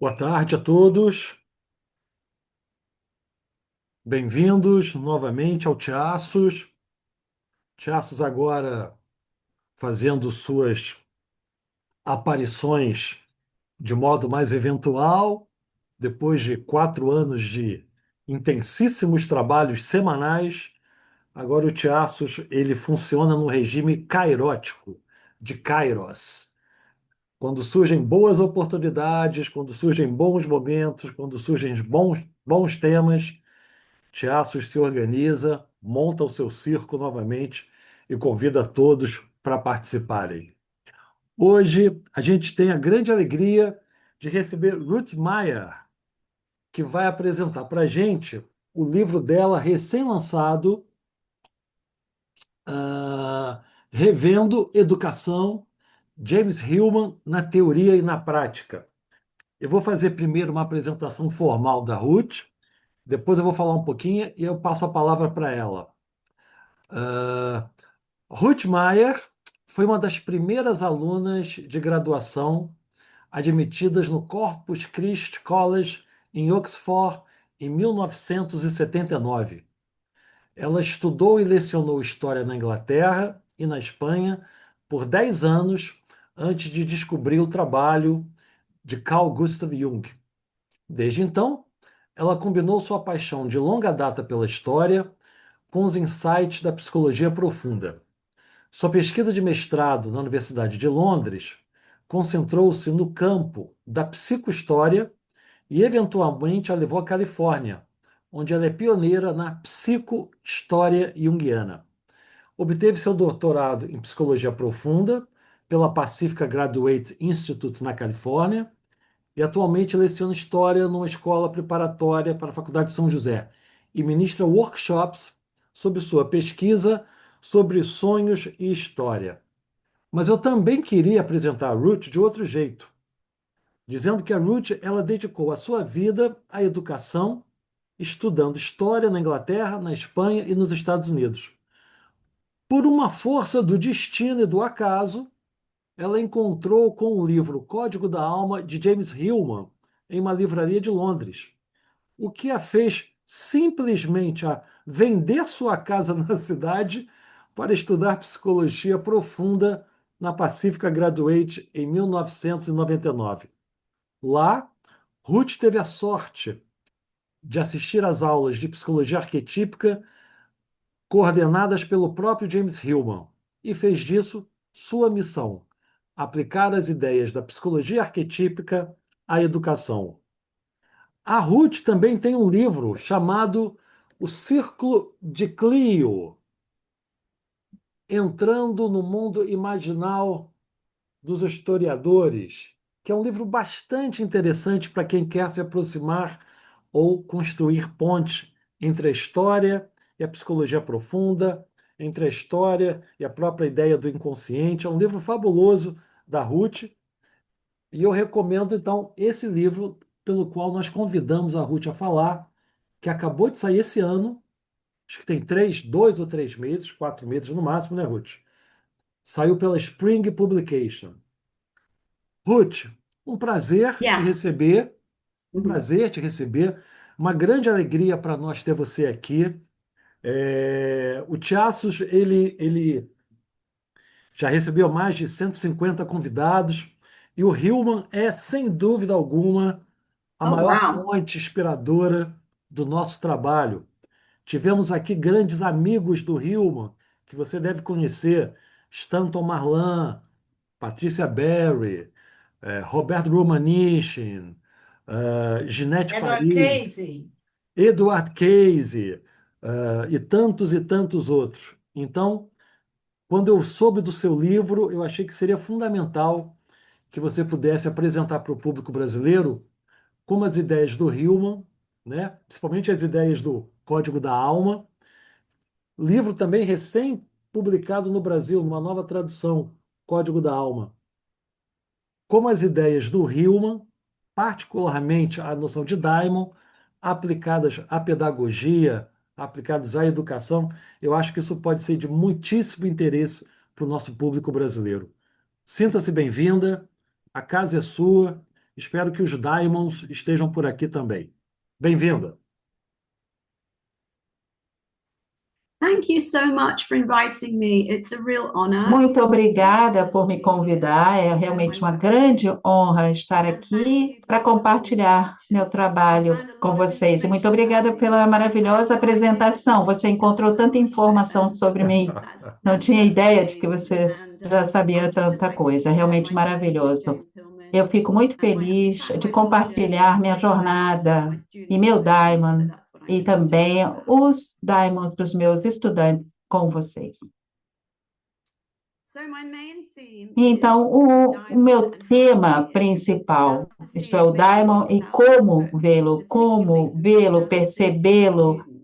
Boa tarde a todos. Bem-vindos novamente ao Tiaços. Tiaços agora fazendo suas aparições de modo mais eventual, depois de 4 anos de intensíssimos trabalhos semanais. Agora o Tiaços ele funciona no regime kairótico, de Kairos. Quando surgem boas oportunidades, quando surgem bons momentos, quando surgem bons temas, Tiaços se organiza, monta o seu circo novamente e convida todos para participarem. Hoje a gente tem a grande alegria de receber Ruth Meier, que vai apresentar para a gente o livro dela recém-lançado, Revendo Educação, James Hillman na Teoria e na Prática. Eu vou fazer primeiro uma apresentação formal da Ruth, depois eu vou falar um pouquinho e eu passo a palavra para ela. Ah, Ruth Meier foi uma das primeiras alunas de graduação admitidas no Corpus Christi College em Oxford em 1979. Ela estudou e lecionou história na Inglaterra e na Espanha por 10 anos antes de descobrir o trabalho de Carl Gustav Jung. Desde então, ela combinou sua paixão de longa data pela história com os insights da psicologia profunda. Sua pesquisa de mestrado na Universidade de Londres concentrou-se no campo da psicohistória e, eventualmente, a levou à Califórnia, onde ela é pioneira na psicohistória junguiana. Obteve seu doutorado em psicologia profunda pela Pacifica Graduate Institute na Califórnia e atualmente leciona história numa escola preparatória para a Faculdade de São José e ministra workshops sobre sua pesquisa sobre sonhos e história. Mas eu também queria apresentar a Ruth de outro jeito, dizendo que a Ruth ela dedicou a sua vida à educação, estudando história na Inglaterra, na Espanha e nos Estados Unidos. Por uma força do destino e do acaso, ela encontrou com o livro Código da Alma de James Hillman em uma livraria de Londres, o que a fez simplesmente a vender sua casa na cidade para estudar psicologia profunda na Pacifica Graduate em 1999. Lá, Ruth teve a sorte de assistir às aulas de psicologia arquetípica coordenadas pelo próprio James Hillman e fez disso sua missão: aplicar as ideias da psicologia arquetípica à educação. A Ruth também tem um livro chamado O Círculo de Clio, entrando no mundo imaginal dos historiadores, que é um livro bastante interessante para quem quer se aproximar ou construir pontes entre a história e a psicologia profunda, entre a história e a própria ideia do inconsciente. É um livro fabuloso da Ruth, e eu recomendo, então, esse livro pelo qual nós convidamos a Ruth a falar, que acabou de sair esse ano, acho que tem 2 ou 3 meses, 4 meses no máximo, né, Ruth? Saiu pela Spring Publication. Ruth, um prazer te Yeah. receber, um Uhum. prazer te receber, uma grande alegria para nós ter você aqui. O Tiaços, ele já recebeu mais de 150 convidados, e o Hillman é, sem dúvida alguma, a Oh, maior wow. fonte inspiradora do nosso trabalho. Tivemos aqui grandes amigos do Hillman, que você deve conhecer: Stanton Marlan, Patrícia Berry, Roberto Romanichin, Ginette Edward Paris, Casey. Edward Cayce, e tantos outros. Então, quando eu soube do seu livro, eu achei que seria fundamental que você pudesse apresentar para o público brasileiro como as ideias do Hillman, né, principalmente as ideias do Código da Alma, livro também recém-publicado no Brasil, numa nova tradução, Código da Alma, como as ideias do Hillman, particularmente a noção de daimon, aplicadas à pedagogia, aplicadas à educação. Eu acho que isso pode ser de muitíssimo interesse para o nosso público brasileiro. Sinta-se bem-vinda, a casa é sua, Espero que os Diamonds estejam por aqui também. Bem-vinda. Thank you so much for inviting me. It's a real honor Muito obrigada por me to convidar. É share my realmente uma work. grande honra estar And thank aqui you for para the wonderful compartilhar meu introduction. I trabalho found a com lot of vocês. E muito information about obrigada you, pela and I had maravilhosa no idea that apresentação. you'd Você discovered encontrou so tanta much. informação sobre mim. Não That's tinha ideia de que amazing. você And já sabia I'm just tanta delighted to coisa. É share realmente my journey with maravilhoso. James Hillman. Eu fico muito And in feliz fact, de my whole journey compartilhar minha with Diamond with my jornada e students meu and members. So Diamond that's what I'm e really também delighted about. os Diamonds dos meus estudantes com vocês. So my main theme is Então, the o diamond meu and how to tema see it. How principal, to see isto é, it o maybe in Diamond, e yourself, but particularly como for me, vê-lo, how to see it in percebê-lo students.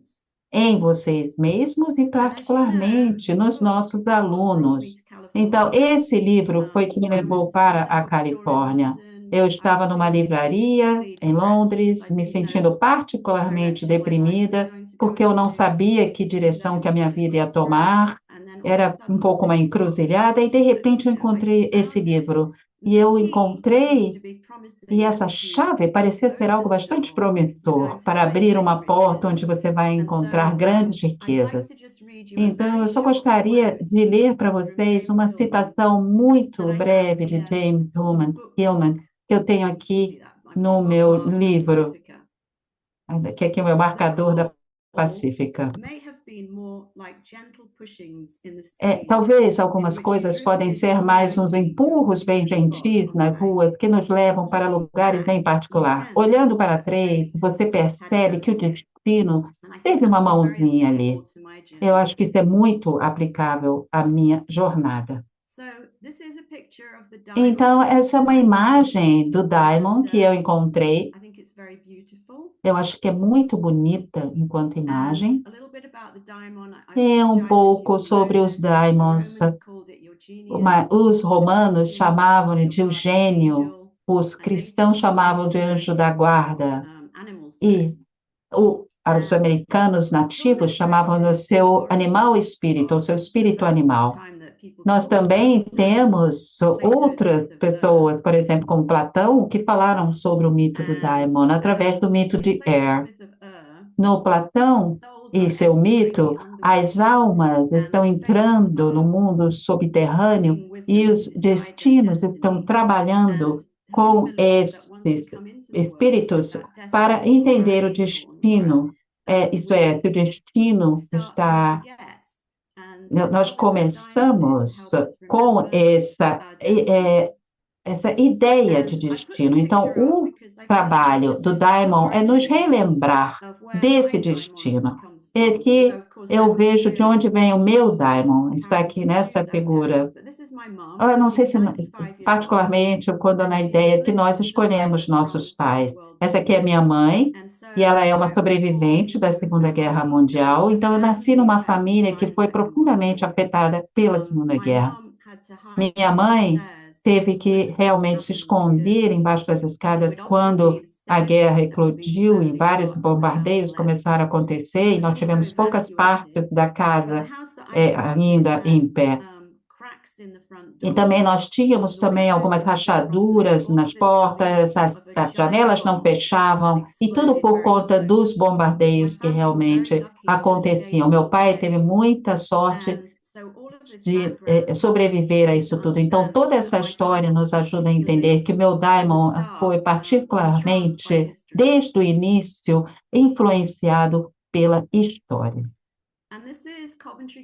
em vocês mesmos e And as you know, particularmente this nos book nossos is what brought me alunos. to Então, California. esse livro foi que me I was levou para in a a bookstore in Califórnia. London. Eu I was estava numa feeling livraria particularly em depressed because Londres, I me didn't know sentindo what particularmente direction my life was deprimida, going to go porque eu não into. sabia que Seemed that direção it que a was minha at a vida ia crossroads, tomar. and then all of a Era um sudden, pouco uma this book encruzilhada, e de sort of, repente eu I encontrei esse found it. livro. And E the eu key seems encontrei, to be e promising essa to chave parecia ser algo open the bastante door, you're going promissor to para find abrir great uma porta riches. onde você vai And encontrar so grandes I'd like riquezas. to just read you a Então, very eu só short gostaria quote de ler para from vocês James uma Hillman citação that muito I have breve de here James on the Hillman, bookmark. que eu tenho See aqui that? no meu Bookmark the livro, Pacifica. que é aqui o meu The marcador da call Pacífica. may have been more like gentle pushings in the stream, Talvez in algumas which you coisas podem drifted ser mais uns unknowingly to a empurros bem particular spot gentis on the nas way. ruas que nos levam para Looking lugares back, em you particular. sense Olhando para that trás, fate você had a percebe hand que o in it. destino And I think teve that's uma very mãozinha applicable ali. to my Eu journey. acho que isso é muito aplicável à minha jornada. So this is a picture of the Então, diamond essa é uma that I found, imagem do and Diamond que eu encontrei. I think it's very beautiful. Eu acho que é muito bonita enquanto And imagem. a little bit about the diamond. I É um apologize if you pouco all know sobre os this, but the Diamonds. Romans called it your genius, Os the romanos Christians chamavam your de o guardian gênio, angel, os and Native cristãos chamavam de anjo da Americans, guarda, animal spirit. e os And americanos I thought nativos that chamavam do traces seu animal origins espírito, ou from seu the espírito first animal. time that people Nós talked about também diamond, temos Plato's outras myth of Ur. pessoas, por exemplo, como Platão, que falaram sobre o mito do And Diamond através do mito in de Plato's Er. myth of Ur, No the Platão souls e are seu entering the mito, as underworld, almas and estão the fates entrando no are mundo subterrâneo working with e them to os decide their destinos estão destiny. And trabalhando he com believes that esses once we come into the world, espíritos that para destiny or an entender o angel or destino. Isto é, we que o destino start we está. forget. And Nós part of that diamond is to começamos help us com remember our destiny. essa ideia de And I put destino. this Então, picture up o because I feel like trabalho this do is the Diamond é nos origins relembrar of where desse my diamond destino. comes É from. Although, que of course, I eu was vejo de onde furious vem o meu Diamond, está how we aqui could nessa choose our parents. figura. But this is my mom. Eu não sei She's se, 95 years old, particularmente, quando and na she's a ideia que nós bliss escolhemos survivor from the nossos pais. Second World Essa aqui é War. minha mãe, And so e ela é uma I was born sobrevivente da into a Segunda Guerra family that was Mundial. Então, eu nasci profoundly numa affected família by que the foi Second World profundamente War. afetada pela Segunda My Guerra. mom had to hide Minha under the mãe stairs teve when que the war was realmente se happening because esconder embaixo das it escadas would often be quando the a guerra staircase that would be eclodiu e slowly vários got and the house bombardeios left. começaram a acontecer She e was nós also tivemos poucas evacuated, partes da but the casa house that I grew up in ainda had em pé. cracks in the front E door. também nós tínhamos The também windows algumas didn't fit properly, rachaduras all nas of this leading portas, to of a as giant janelas não bomb that fechavam, e tudo exploded por very conta dos close. My bombardeios que family were very realmente lucky to aconteciam. escape Meu pai teve unscathed. muita sorte And so all of this de background helps us sobreviver a to isso tudo. Então, understand toda that essa my história diamond nos ajuda a particularly entender que o meu from the Diamond start foi was entranced by particularmente, history. desde o início, influenciado pela história. And this is Coventry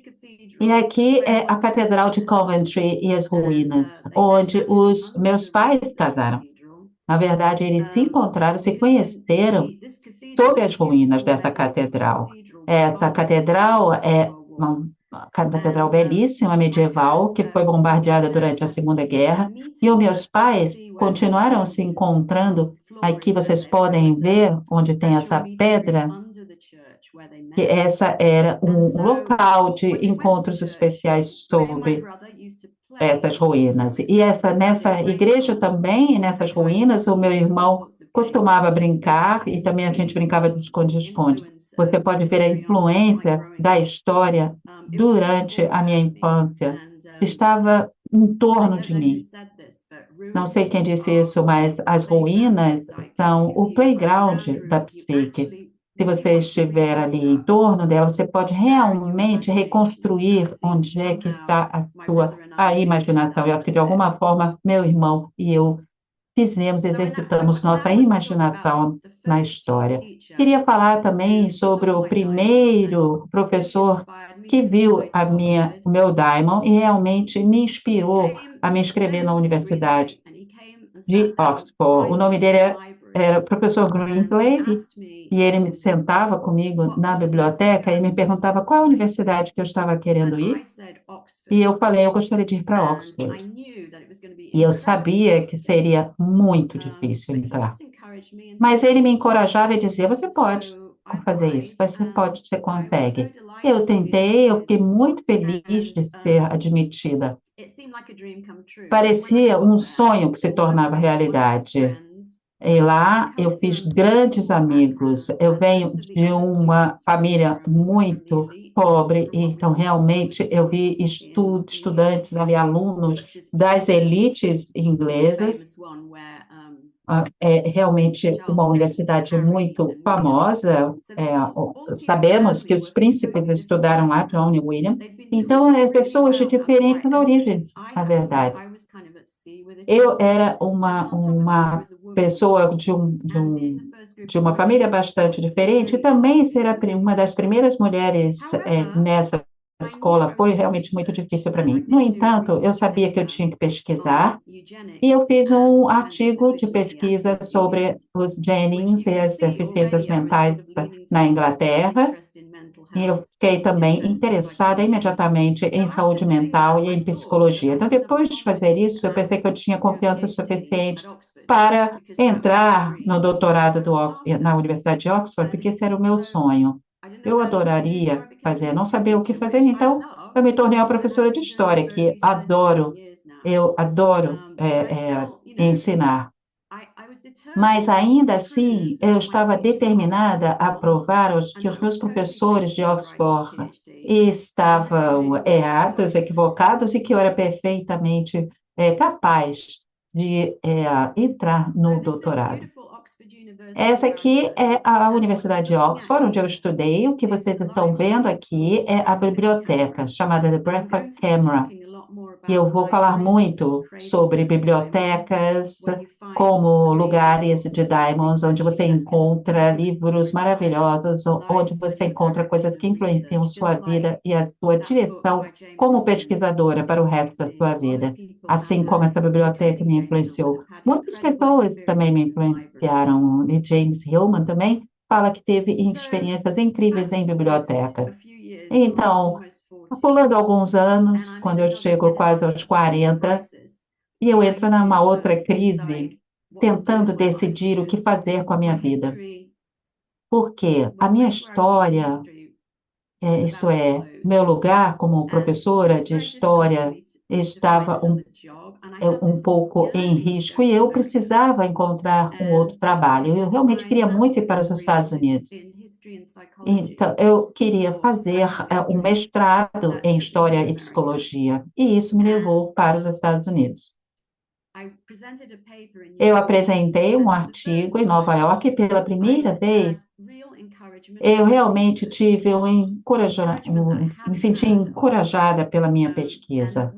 E Cathedral, aqui where é my a parents Catedral de met. Coventry e as And ruínas, they met onde actually os under meus the pais ruins of the casaram. cathedral. Na verdade, eles se encontraram, se Because conheceram this cathedral sob is a as ruínas beautiful dessa medieval catedral. cathedral that Essa survived during the catedral Second é World War. uma catedral And belíssima, my medieval, parents, que foi my bombardeada parents durante a had to Segunda Guerra, meet e os in meus that. You can pais see where the continuaram se stone encontrando. floor Aqui is vocês there. There podem was ver a onde tem special essa meeting room pedra, under the church where they que met. essa era And um so local de when we went to encontros church, especiais me and my sob brother used to play essas in these ruínas. E ruins, where nessa they'd igreja rainfall também, e and nessas play hide and ruínas, o meu seek and all irmão sorts of games costumava with brincar e lights. também a gente brincava de The esconde-esconde. influence Você of pode ver a history on my influência growing da up. história It was just durante all a minha around me. infância. And Estava em I torno don't de know who mim. said this, but Não sei quem disse isso, mas as ruínas são o playground da psique. Se você estiver ali em torno dela, você pode realmente reconstruir onde é que está a imaginação. Eu acho que, de alguma forma, meu irmão e eu exercitamos nossa imaginação na história. Queria falar também sobre o primeiro professor que viu o meu Diamond e realmente me inspirou a me inscrever na Universidade de Oxford. O nome dele era o professor Greenslade, e ele me sentava comigo na biblioteca e me perguntava qual universidade que eu estava querendo ir. E eu falei, eu gostaria de ir para Oxford. E eu sabia que seria muito difícil entrar. Mas ele me encorajava e dizia, você pode fazer isso, você pode, você consegue. Eu tentei, eu fiquei muito feliz de ser admitida. Parecia um sonho que se tornava realidade. E lá eu fiz grandes amigos. Eu venho de uma família muito pobre, então realmente eu vi estudantes ali, alunos das elites inglesas. É realmente uma universidade muito famosa. Sabemos que os príncipes estudaram lá, John e William. Então, pessoas de diferentes origens, na verdade. Eu era uma pessoa de uma família bastante diferente, e também ser uma das primeiras mulheres nessa escola foi realmente muito difícil para mim. No entanto, eu sabia que eu tinha que pesquisar, e eu fiz um artigo de pesquisa sobre os Jennings e as deficiências mentais na Inglaterra, e eu fiquei também interessada imediatamente em saúde mental e em psicologia. Então, depois de fazer isso, eu pensei que eu tinha confiança suficiente para entrar no doutorado na Universidade de Oxford, porque esse era o meu sonho. Eu adoraria fazer, não sabia o que fazer, então eu me tornei uma professora de história, que eu adoro ensinar. Mas ainda assim, eu estava determinada a provar que os meus professores de Oxford estavam errados, equivocados, e que eu era perfeitamente capaz de entrar no doutorado. Essa aqui é a Universidade de Oxford, onde eu estudei. O que vocês estão vendo aqui é a biblioteca, chamada de Bradford Camera. E eu vou falar muito sobre bibliotecas como lugares de Diamonds, onde você encontra livros maravilhosos, onde você encontra coisas que influenciam sua vida e a sua direção como pesquisadora para o resto da sua vida, assim como essa biblioteca me influenciou. Muitas pessoas também me influenciaram, e James Hillman também fala que teve experiências incríveis em bibliotecas. Então, pulando alguns anos, quando eu chego quase aos 40, e eu entro numa outra crise, tentando decidir o que fazer com a minha vida. Porque a minha história, isto é, meu lugar como professora de história, estava um pouco em risco e eu precisava encontrar um outro trabalho. Eu realmente queria muito ir para os Estados Unidos. Então, eu queria fazer um mestrado em História e Psicologia, e isso me levou para os Estados Unidos. Eu apresentei um artigo em Nova York e, pela primeira vez, eu realmente tive me senti encorajada pela minha pesquisa,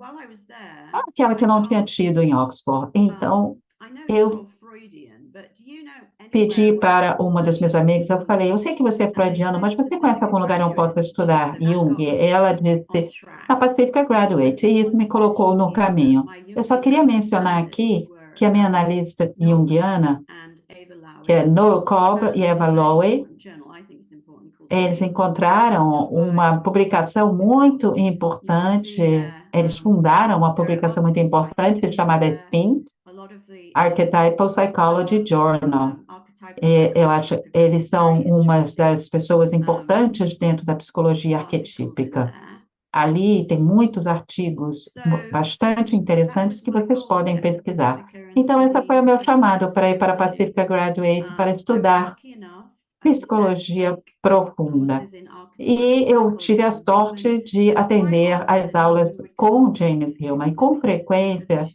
aquela que eu não tinha tido em Oxford. Então, eu pedi para uma das meus amigas, eu falei, eu sei que você é freudiano, mas você conhece algum lugar onde eu possa estudar Jung? Ela disse, na Pacifica Graduate, e isso me colocou no caminho. Eu só queria mencionar aqui que a minha analista junguiana, que é Noel Cobb e Eva Lowe, eles encontraram uma publicação muito importante, eles fundaram uma publicação muito importante chamada SPINS, Archetypal Psychology Journal. Eu acho que eles são uma das pessoas importantes dentro da psicologia arquetípica. Ali tem muitos artigos bastante interessantes que vocês podem pesquisar. Então, esse foi o meu chamado para ir para a Pacifica Graduate para estudar psicologia profunda. E eu tive a sorte de atender às aulas com James Hillman, e com frequência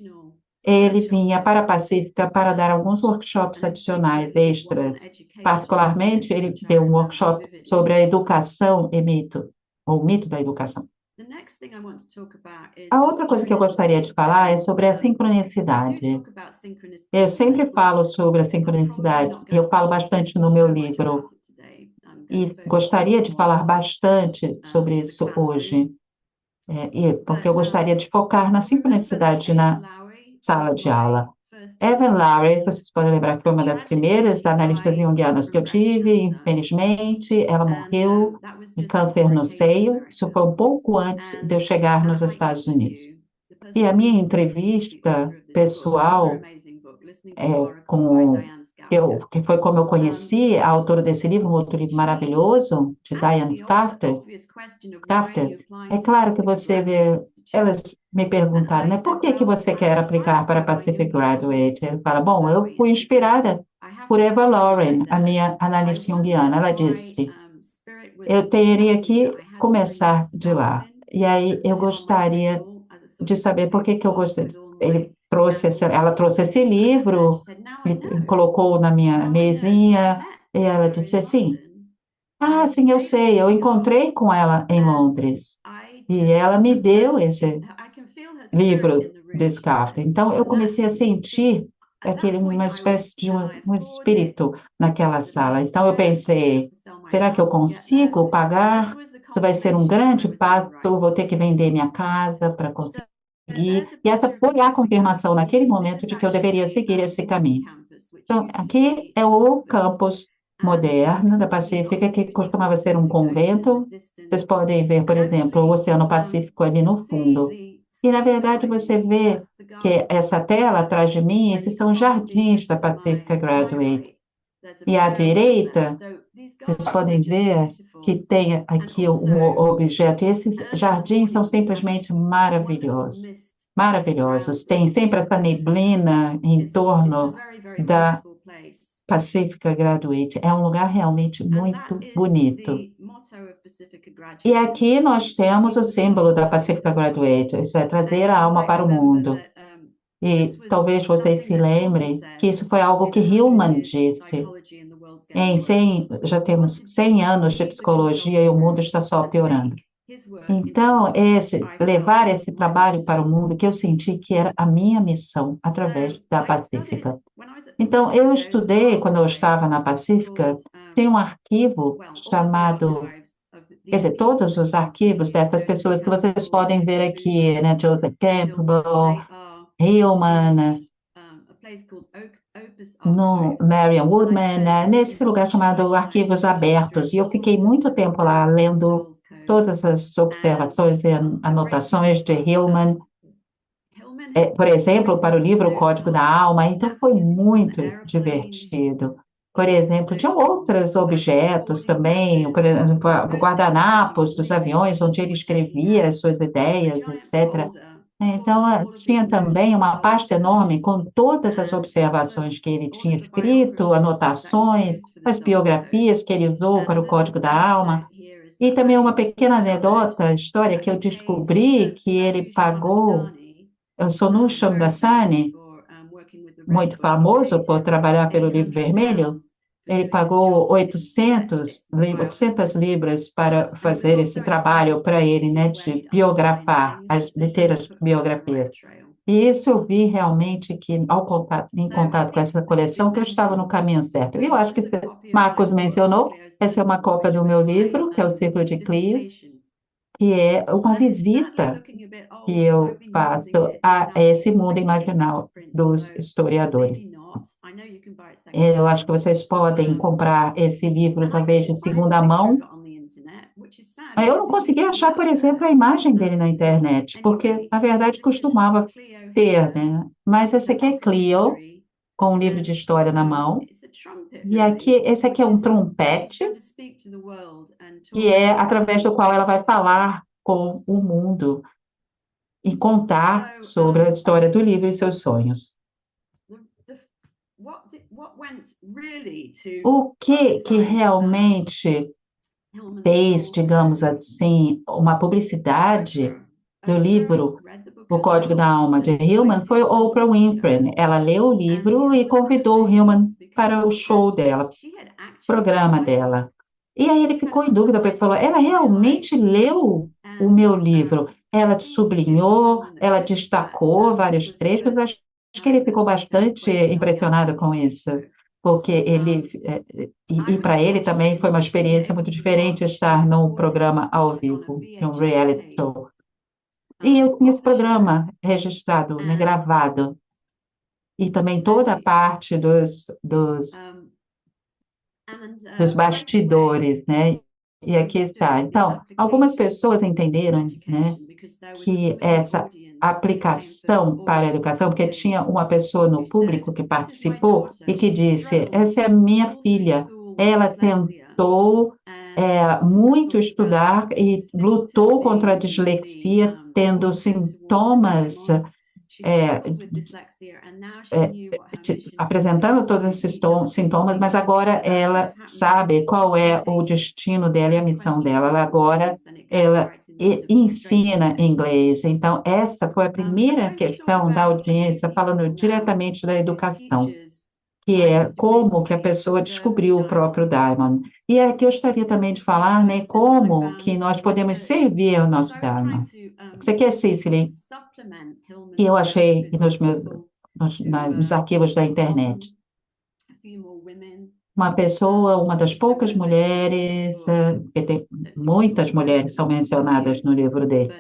ele vinha para a Pacífica para dar alguns workshops adicionais, extras. Particularmente, ele deu um workshop sobre a educação e mito, ou mito da educação. A outra coisa que eu gostaria de falar é sobre a sincronicidade. Eu sempre falo sobre a sincronicidade, e eu falo bastante no meu livro, e gostaria de falar bastante sobre isso hoje, porque eu gostaria de focar na sincronicidade na sala de aula. Evan Lowry, vocês podem lembrar que foi uma das primeiras analistas junguianas que eu tive, infelizmente, ela morreu de câncer no seio, isso foi um pouco antes de eu chegar nos Estados Unidos. E a minha entrevista pessoal com que foi como eu conheci a autora desse livro, um outro livro maravilhoso, de Diane Carter. É claro que você vê, elas me perguntaram, né, por que que você quer aplicar para Pacific Graduate? Ele fala, bom, eu fui inspirada por Eva Lauren, a minha analista junguiana. Ela disse, eu teria que começar de lá. E aí eu gostaria de saber por que que eu gostei. Ela trouxe esse livro, e colocou na minha mesinha, e ela disse assim, ah, sim, eu sei, eu encontrei com ela em Londres, e ela me deu esse livro de Kafka. Então, eu comecei a sentir uma espécie de um espírito naquela sala. Então, eu pensei, será que eu consigo pagar? Isso vai ser um grande passo, vou ter que vender minha casa para conseguir. E essa foi a confirmação naquele momento de que eu deveria seguir esse caminho. Então, aqui é o campus moderno da Pacífica, que costumava ser um convento. Vocês podem ver, por exemplo, o Oceano Pacífico ali no fundo. E, na verdade, você vê que essa tela atrás de mim, esses são jardins da Pacifica Graduate. E à direita, vocês podem ver que tem aqui um objeto. E esses jardins são simplesmente maravilhosos. Maravilhosos. Tem sempre essa neblina em torno da Pacifica Graduate. É um lugar realmente muito bonito. E aqui nós temos o símbolo da Pacifica Graduate, isso é trazer a alma para o mundo. E talvez vocês se lembrem que isso foi algo que Hillman disse. Já temos 100 anos de psicologia e o mundo está só piorando. Então, levar esse trabalho para o mundo, que eu senti que era a minha missão através da Pacífica. Então, eu estudei, quando eu estava na Pacífica, tem um arquivo chamado, quer dizer, todos os arquivos dessas pessoas que vocês podem ver aqui, né? Joseph Campbell, Hillman, no Marian Woodman, nesse lugar chamado Arquivos Abertos. E eu fiquei muito tempo lá lendo todas as observações e anotações de Hillman, por exemplo, para o livro O Código da Alma. Então, foi muito divertido. Por exemplo, tinham outros objetos também, por exemplo, o guardanapos dos aviões, onde ele escrevia as suas ideias, etc. Então, tinha também uma pasta enorme com todas as observações que ele tinha escrito, anotações, as biografias que ele usou para o Código da Alma, e também uma pequena anedota, história que eu descobri que ele pagou, o Sonu Shamdasani, muito famoso por trabalhar pelo Livro Vermelho, ele pagou 800 libras para fazer esse trabalho para ele, né, de biografar, de ter as biografias. E isso eu vi realmente que, em contato com essa coleção, que eu estava no caminho certo. E eu acho que Marcos mencionou, essa é uma cópia do meu livro, que é o Ciclo de Clio, que é uma visita que eu faço a esse mundo imaginal dos historiadores. Eu acho que vocês podem comprar esse livro, talvez, de segunda mão. Eu não consegui achar, por exemplo, a imagem dele na internet, porque, na verdade, costumava ter, né? Mas esse aqui é Cleo, com um livro de história na mão. E esse aqui é um trompete, que é através do qual ela vai falar com o mundo e contar sobre a história do livro e seus sonhos. O que realmente fez, digamos assim, uma publicidade do livro? O Código da Alma de Hillman foi Oprah Winfrey. Ela leu o livro e convidou o Hillman para o show dela, programa dela. E aí ele ficou em dúvida, porque falou: ela realmente leu o meu livro? Ela sublinhou, ela destacou vários trechos. Acho que ele ficou bastante impressionado com isso, porque e para ele também foi uma experiência muito diferente estar num programa ao vivo, em um reality show. E eu tinha esse programa registrado, né, gravado, e também toda a parte dos bastidores, né? E aqui está. Então, algumas pessoas entenderam, né, que essa aplicação para a educação, porque tinha uma pessoa no público que participou e que disse: essa é a minha filha, ela tentou muito estudar e lutou contra a dislexia, tendo sintomas é, apresentando todos esses sintomas, mas agora ela sabe qual é o destino dela e a missão dela. Ela ensina inglês. Então, essa foi a primeira questão da audiência, falando diretamente da educação, que é como que a pessoa descobriu o próprio Diamond. E aqui eu gostaria também de falar, né, como que nós podemos servir ao nosso Diamond. Você quer, Cicely, que eu achei nos arquivos da internet. Uma pessoa, uma das poucas mulheres, porque tem muitas mulheres são mencionadas no livro dele,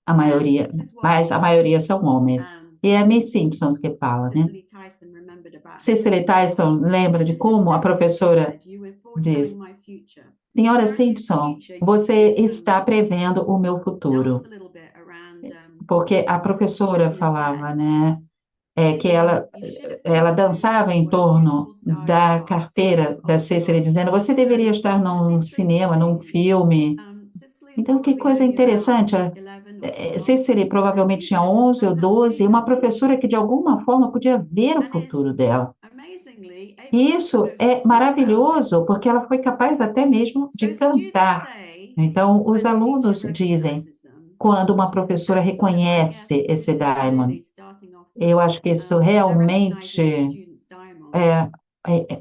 a maioria, mas a maioria são homens. E é a Miss Simpson que fala, né? Cicely Tyson lembra de como a professora diz: Senhora Simpson, você está prevendo o meu futuro. Porque a professora falava, né, que ela dançava em torno da carteira da Cecily, dizendo: você deveria estar num cinema, num filme. Então, que coisa interessante. Cecily provavelmente tinha 11 ou 12, e uma professora que, de alguma forma, podia ver o futuro dela. E isso é maravilhoso, porque ela foi capaz até mesmo de cantar. Então, os alunos dizem, quando uma professora reconhece esse Diamond, eu acho que isso realmente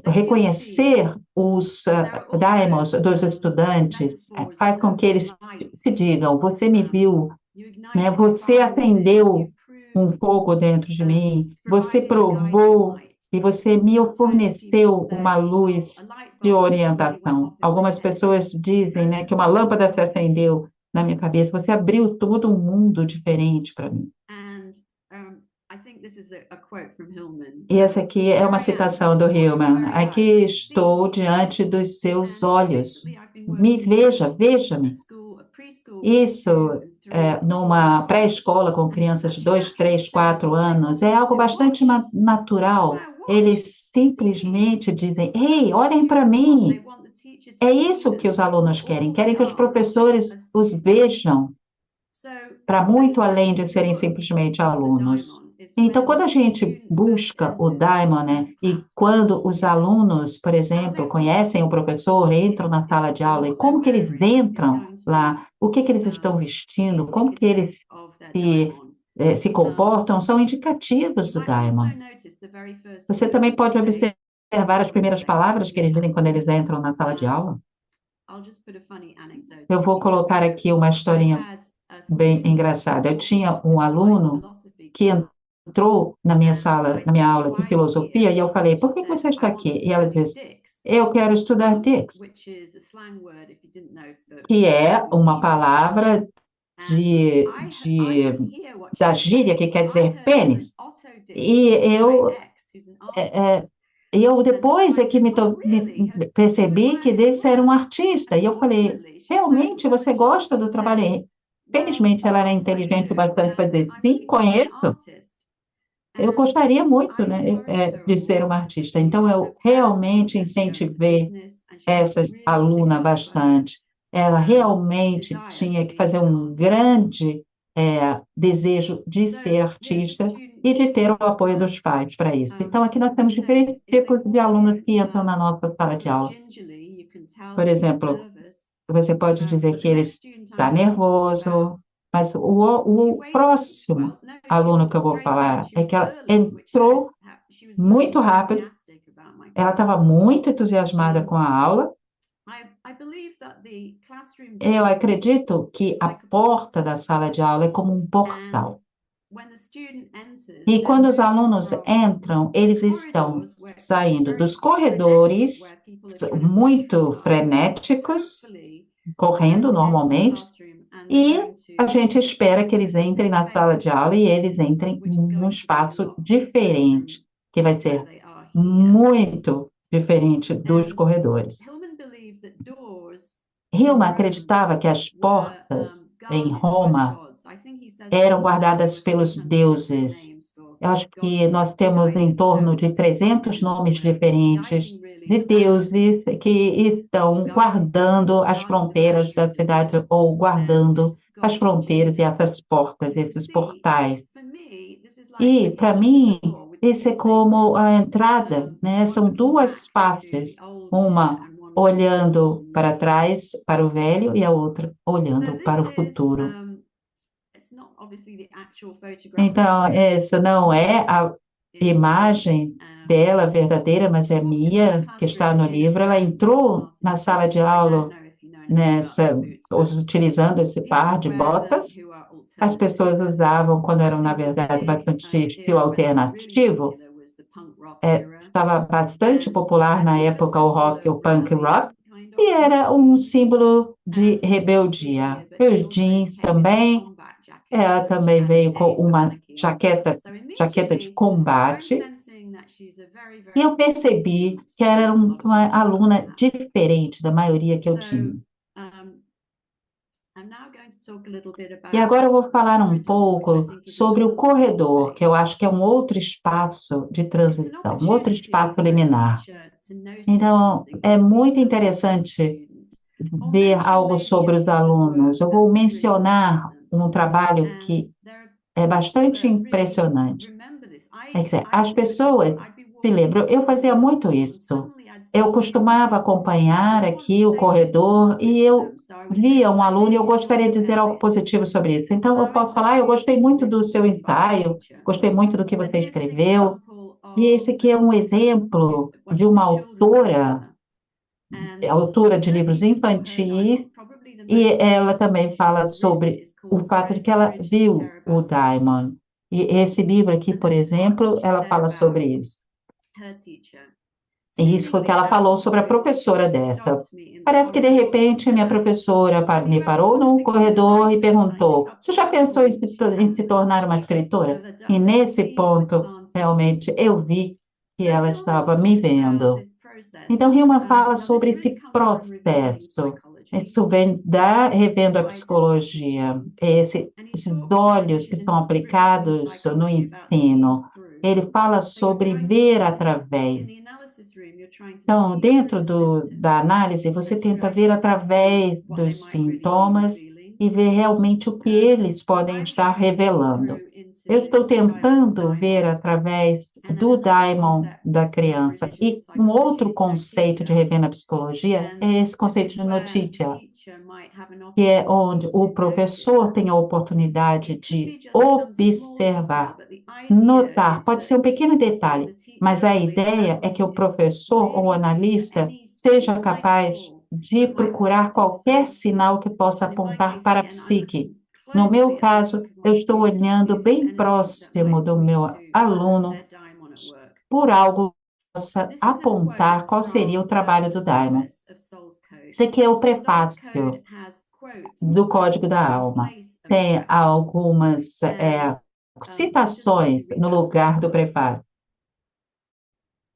reconhecer os Diamonds dos estudantes faz com que eles se digam: você me viu, né? Você acendeu um fogo dentro de mim, você provou e você me forneceu uma luz de orientação. Algumas pessoas dizem, né, que uma lâmpada se acendeu na minha cabeça, você abriu todo um mundo diferente para mim. E essa aqui é uma citação do Hillman. Aqui estou diante dos seus olhos. Me veja, veja-me. Isso, numa pré-escola com crianças de 2, 3, 4 anos, é algo bastante natural. Eles simplesmente dizem: ei, olhem para mim. É isso que os alunos querem que os professores os vejam para muito além de serem simplesmente alunos. Então, quando a gente busca o Diamond, né, e quando os alunos, por exemplo, conhecem o professor, entram na sala de aula, e como que eles entram lá, o que que eles estão vestindo, como que eles se comportam, são indicativos do Diamond. Você também pode observar as primeiras palavras que eles dizem quando eles entram na sala de aula. Eu vou colocar aqui uma historinha bem engraçada. Eu tinha um aluno que entrou na minha sala, na minha aula de filosofia, e eu falei: por que você está aqui? E ela disse: eu quero estudar Dix, que é uma palavra da gíria que quer dizer pênis. E eu depois é que me percebi que Dix era um artista, e eu falei: realmente você gosta do trabalho? Felizmente ela era inteligente o bastante para dizer: sim, conheço. Eu gostaria muito, né, de ser uma artista. Então, eu realmente incentivei essa aluna bastante. Ela realmente tinha que fazer um grande desejo de ser artista e de ter o apoio dos pais para isso. Então, aqui nós temos diferentes tipos de alunos que entram na nossa sala de aula. Por exemplo, você pode dizer que ele está nervoso, Mas o próximo aluno que eu vou falar é que ela entrou muito rápido, ela estava muito entusiasmada com a aula. Eu acredito que a porta da sala de aula é como um portal. E quando os alunos entram, eles estão saindo dos corredores muito frenéticos, correndo normalmente, e a gente espera que eles entrem na sala de aula e eles entrem num espaço diferente, que vai ser muito diferente dos corredores. Hilma acreditava que as portas em Roma eram guardadas pelos deuses. Eu acho que nós temos em torno de 300 nomes diferentes de deuses que estão guardando as fronteiras da cidade ou guardando as fronteiras e essas portas, esses portais. E, para mim, esse é como a entrada, né? São duas faces, uma olhando para trás, para o velho, e a outra olhando para o futuro. Então, essa não é a imagem dela verdadeira, mas é minha, que está no livro. Ela entrou na sala de aula utilizando esse par de botas. As pessoas usavam quando eram, na verdade, bastante estilo alternativo. Estava bastante popular na época o rock, o punk rock, e era um símbolo de rebeldia. Os jeans também. Ela também veio com uma jaqueta de combate, e eu percebi que ela era uma aluna diferente da maioria que eu tinha. E agora eu vou falar um pouco sobre o corredor, que eu acho que é um outro espaço de transição, um outro espaço liminar. Então, é muito interessante ver algo sobre os alunos. Eu vou mencionar um trabalho que é bastante impressionante. Quer dizer, as pessoas se lembram, eu fazia muito isso. Eu costumava acompanhar aqui o corredor e eu via um aluno e eu gostaria de dizer algo positivo sobre isso. Então, eu posso falar, eu gostei muito do seu ensaio, gostei muito do que você escreveu. E esse aqui é um exemplo de uma autora de livros infantis, e ela também fala sobre o fato de que ela viu o Diamond. E esse livro aqui, por exemplo, ela fala sobre isso. E isso foi o que ela falou sobre a professora dessa. Parece que, de repente, minha professora me parou no corredor e perguntou: Você já pensou em se tornar uma escritora? E nesse ponto, realmente, eu vi que ela estava me vendo. Então, Hilma fala sobre esse processo. Isso vem revendo a psicologia, esses olhos que são aplicados no ensino. Ele fala sobre ver através. Então, dentro da análise, você tenta ver através dos sintomas e ver realmente o que eles podem estar revelando. Eu estou tentando ver através do daimon da criança. E um outro conceito de rever na psicologia é esse conceito de notícia, que é onde o professor tem a oportunidade de observar, notar. Pode ser um pequeno detalhe, mas a ideia é que o professor ou o analista seja capaz de procurar qualquer sinal que possa apontar para a psique. No meu caso, eu estou olhando bem próximo do meu aluno por algo que possa apontar qual seria o trabalho do Daimon. Esse aqui é o prefácio do Código da Alma. Tem algumas citações no lugar do prefácio.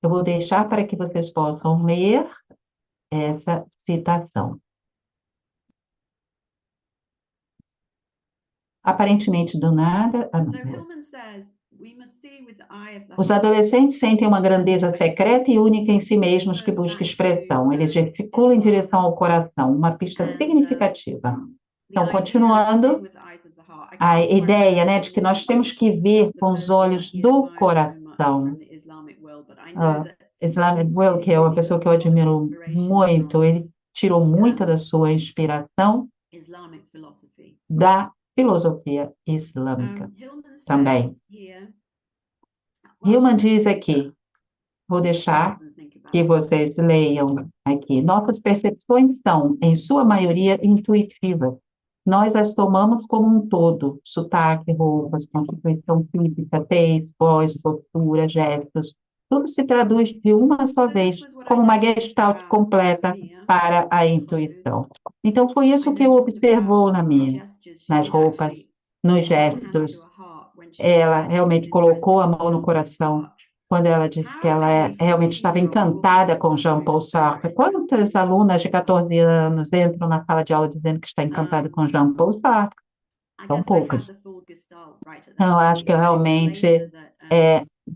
Eu vou deixar para que vocês possam ler essa citação. Aparentemente do nada. Os adolescentes sentem uma grandeza secreta e única em si mesmos que busca expressão. Eles gesticulam em direção ao coração, uma pista significativa. Então, continuando, a ideia, né, de que nós temos que ver com os olhos do coração. Islamic Will, que é uma pessoa que eu admiro muito, ele tirou muita da sua inspiração da filosofia islâmica Hillman também. says here, Hillman diz aqui, vou deixar que vocês leiam aqui. Nossas percepções são, em sua maioria, intuitivas. Nós as tomamos como um todo: sotaque, roupas, constituição física, tez, voz, postura, gestos. Tudo se traduz de uma só vez, como uma gestalt completa para a intuição. Então, foi isso que eu observou na minha, nas roupas, nos gestos. Ela realmente colocou a mão no coração quando ela disse que ela realmente estava encantada com Jean-Paul Sartre. Quantas alunas de 14 anos entram na sala de aula dizendo que está encantada com Jean-Paul Sartre? São poucas. Então, eu acho que eu realmente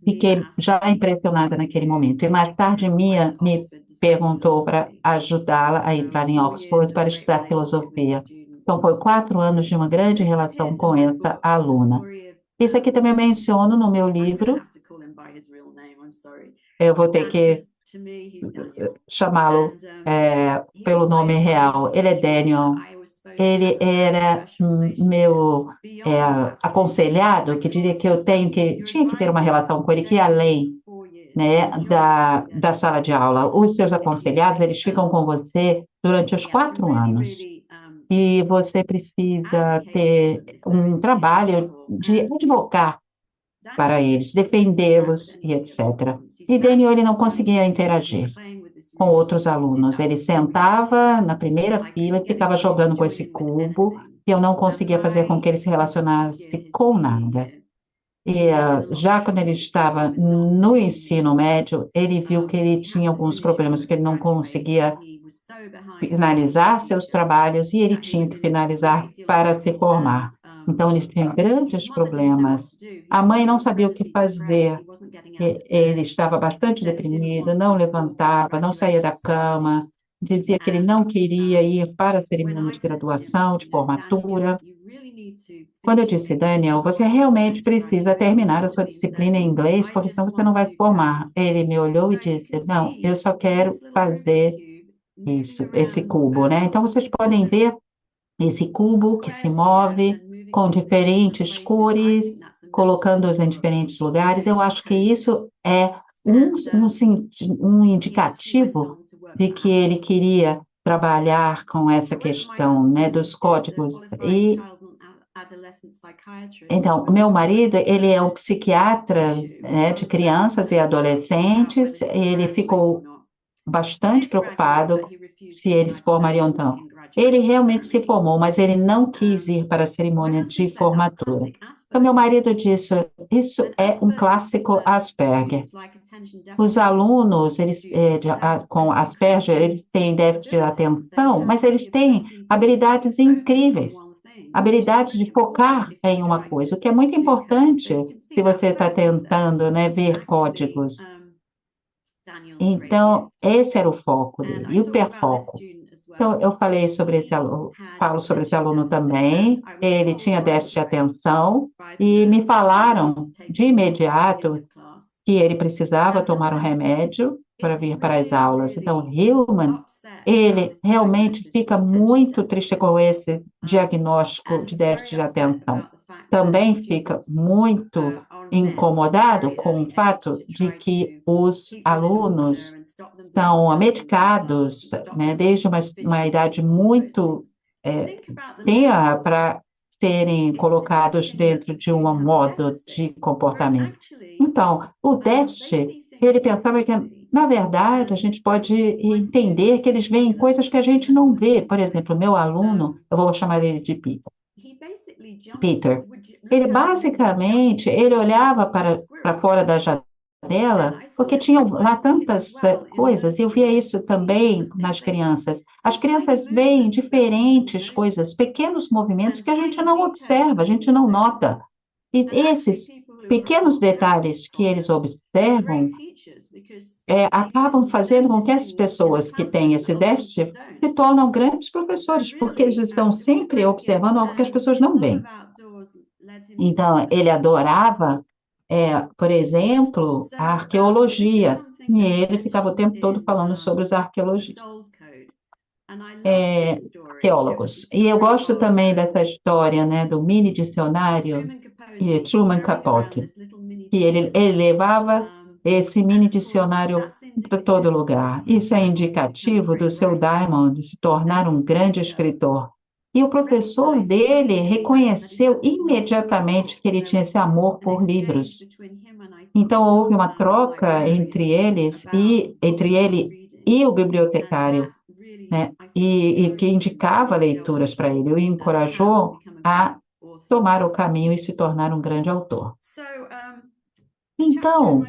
fiquei já impressionada naquele momento. E mais tarde, Mia me perguntou para ajudá-la a entrar em Oxford para estudar filosofia. Então, foi 4 anos de uma grande relação com essa aluna. Isso aqui também eu menciono no meu livro. Eu vou ter que chamá-lo pelo nome real. Ele é Daniel. Ele era meu aconselhado, que diria que tinha que ter uma relação com ele que ia além, né, da sala de aula. Os seus aconselhados, eles ficam com você durante os 4 anos. E você precisa ter um trabalho de advocar para eles, defendê-los e etc. E Daniel, ele não conseguia interagir com outros alunos. Ele sentava na primeira fila e ficava jogando com esse cubo, e eu não conseguia fazer com que ele se relacionasse com nada. E já quando ele estava no ensino médio, ele viu que ele tinha alguns problemas, que ele não conseguia finalizar seus trabalhos e ele tinha que finalizar para se formar. Então, ele tinha grandes problemas. A mãe não sabia o que fazer. Ele estava bastante deprimido, não levantava, não saía da cama, dizia que ele não queria ir para a cerimônia de graduação, de formatura. Quando eu disse, Daniel, você realmente precisa terminar a sua disciplina em inglês, porque senão você não vai formar. Ele me olhou e disse, não, eu só quero fazer isso, esse cubo, né? Então, vocês podem ver esse cubo que se move com diferentes cores, colocando-os em diferentes lugares. Eu acho que isso é um indicativo de que ele queria trabalhar com essa questão, né, dos códigos. E então, o meu marido, ele é um psiquiatra, né, de crianças e adolescentes. Ele ficou bastante preocupado se eles se formariam ou não. Ele realmente se formou, mas ele não quis ir para a cerimônia de formatura. Então, meu marido disse, isso é um clássico Asperger. Os alunos com Asperger, eles têm déficit de atenção, mas eles têm habilidades incríveis, habilidades de focar em uma coisa, o que é muito importante se você está tentando, né, ver códigos. Então, esse era o foco dele, e o hiperfoco. Então, eu falei sobre esse aluno, falo sobre esse aluno também. Ele tinha déficit de atenção e me falaram de imediato que ele precisava tomar um remédio para vir para as aulas. Então, Hillman, ele realmente fica muito triste com esse diagnóstico de déficit de atenção. Também fica muito incomodado com o fato de que os alunos são medicados, né, desde uma idade muito tenra para serem colocados dentro de um modo de comportamento. Então, o déficit, ele pensava que, na verdade, a gente pode entender que eles veem coisas que a gente não vê. Por exemplo, meu aluno, eu vou chamar ele de Peter, ele basicamente, ele olhava para fora da janela, porque tinham lá tantas coisas, e eu via isso também nas crianças. As crianças veem diferentes coisas, pequenos movimentos que a gente não observa, a gente não nota. E esses pequenos detalhes que eles observam acabam fazendo com que essas pessoas que têm esse déficit se tornam grandes professores, porque eles estão sempre observando algo que as pessoas não veem. Então, ele adorava, por exemplo, a arqueologia, e ele ficava o tempo todo falando sobre os arqueologistas. arqueólogos. E eu gosto também dessa história, né, do mini dicionário e Truman Capote, que ele levava esse mini dicionário para todo lugar. Isso é indicativo do seu Diamond se tornar um grande escritor. E o professor dele reconheceu imediatamente que ele tinha esse amor por livros. Então houve uma troca entre ele e o bibliotecário, né? E que indicava leituras para ele, o encorajou a tomar o caminho e se tornar um grande autor. Então,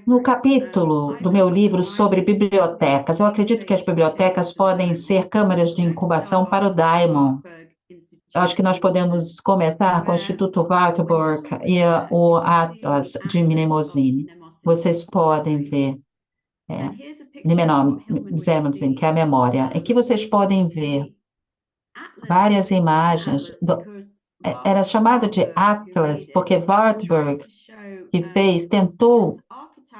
no capítulo do meu livro sobre bibliotecas, eu acredito que as bibliotecas podem ser câmaras de incubação para o Diamond. Eu acho que nós podemos começar com o Instituto Wartburg e o Atlas de Mnemosine. Vocês podem ver, Mnemosine, que é a memória, e que vocês podem ver várias imagens. Era chamado de Atlas, porque Wartburg, que tentou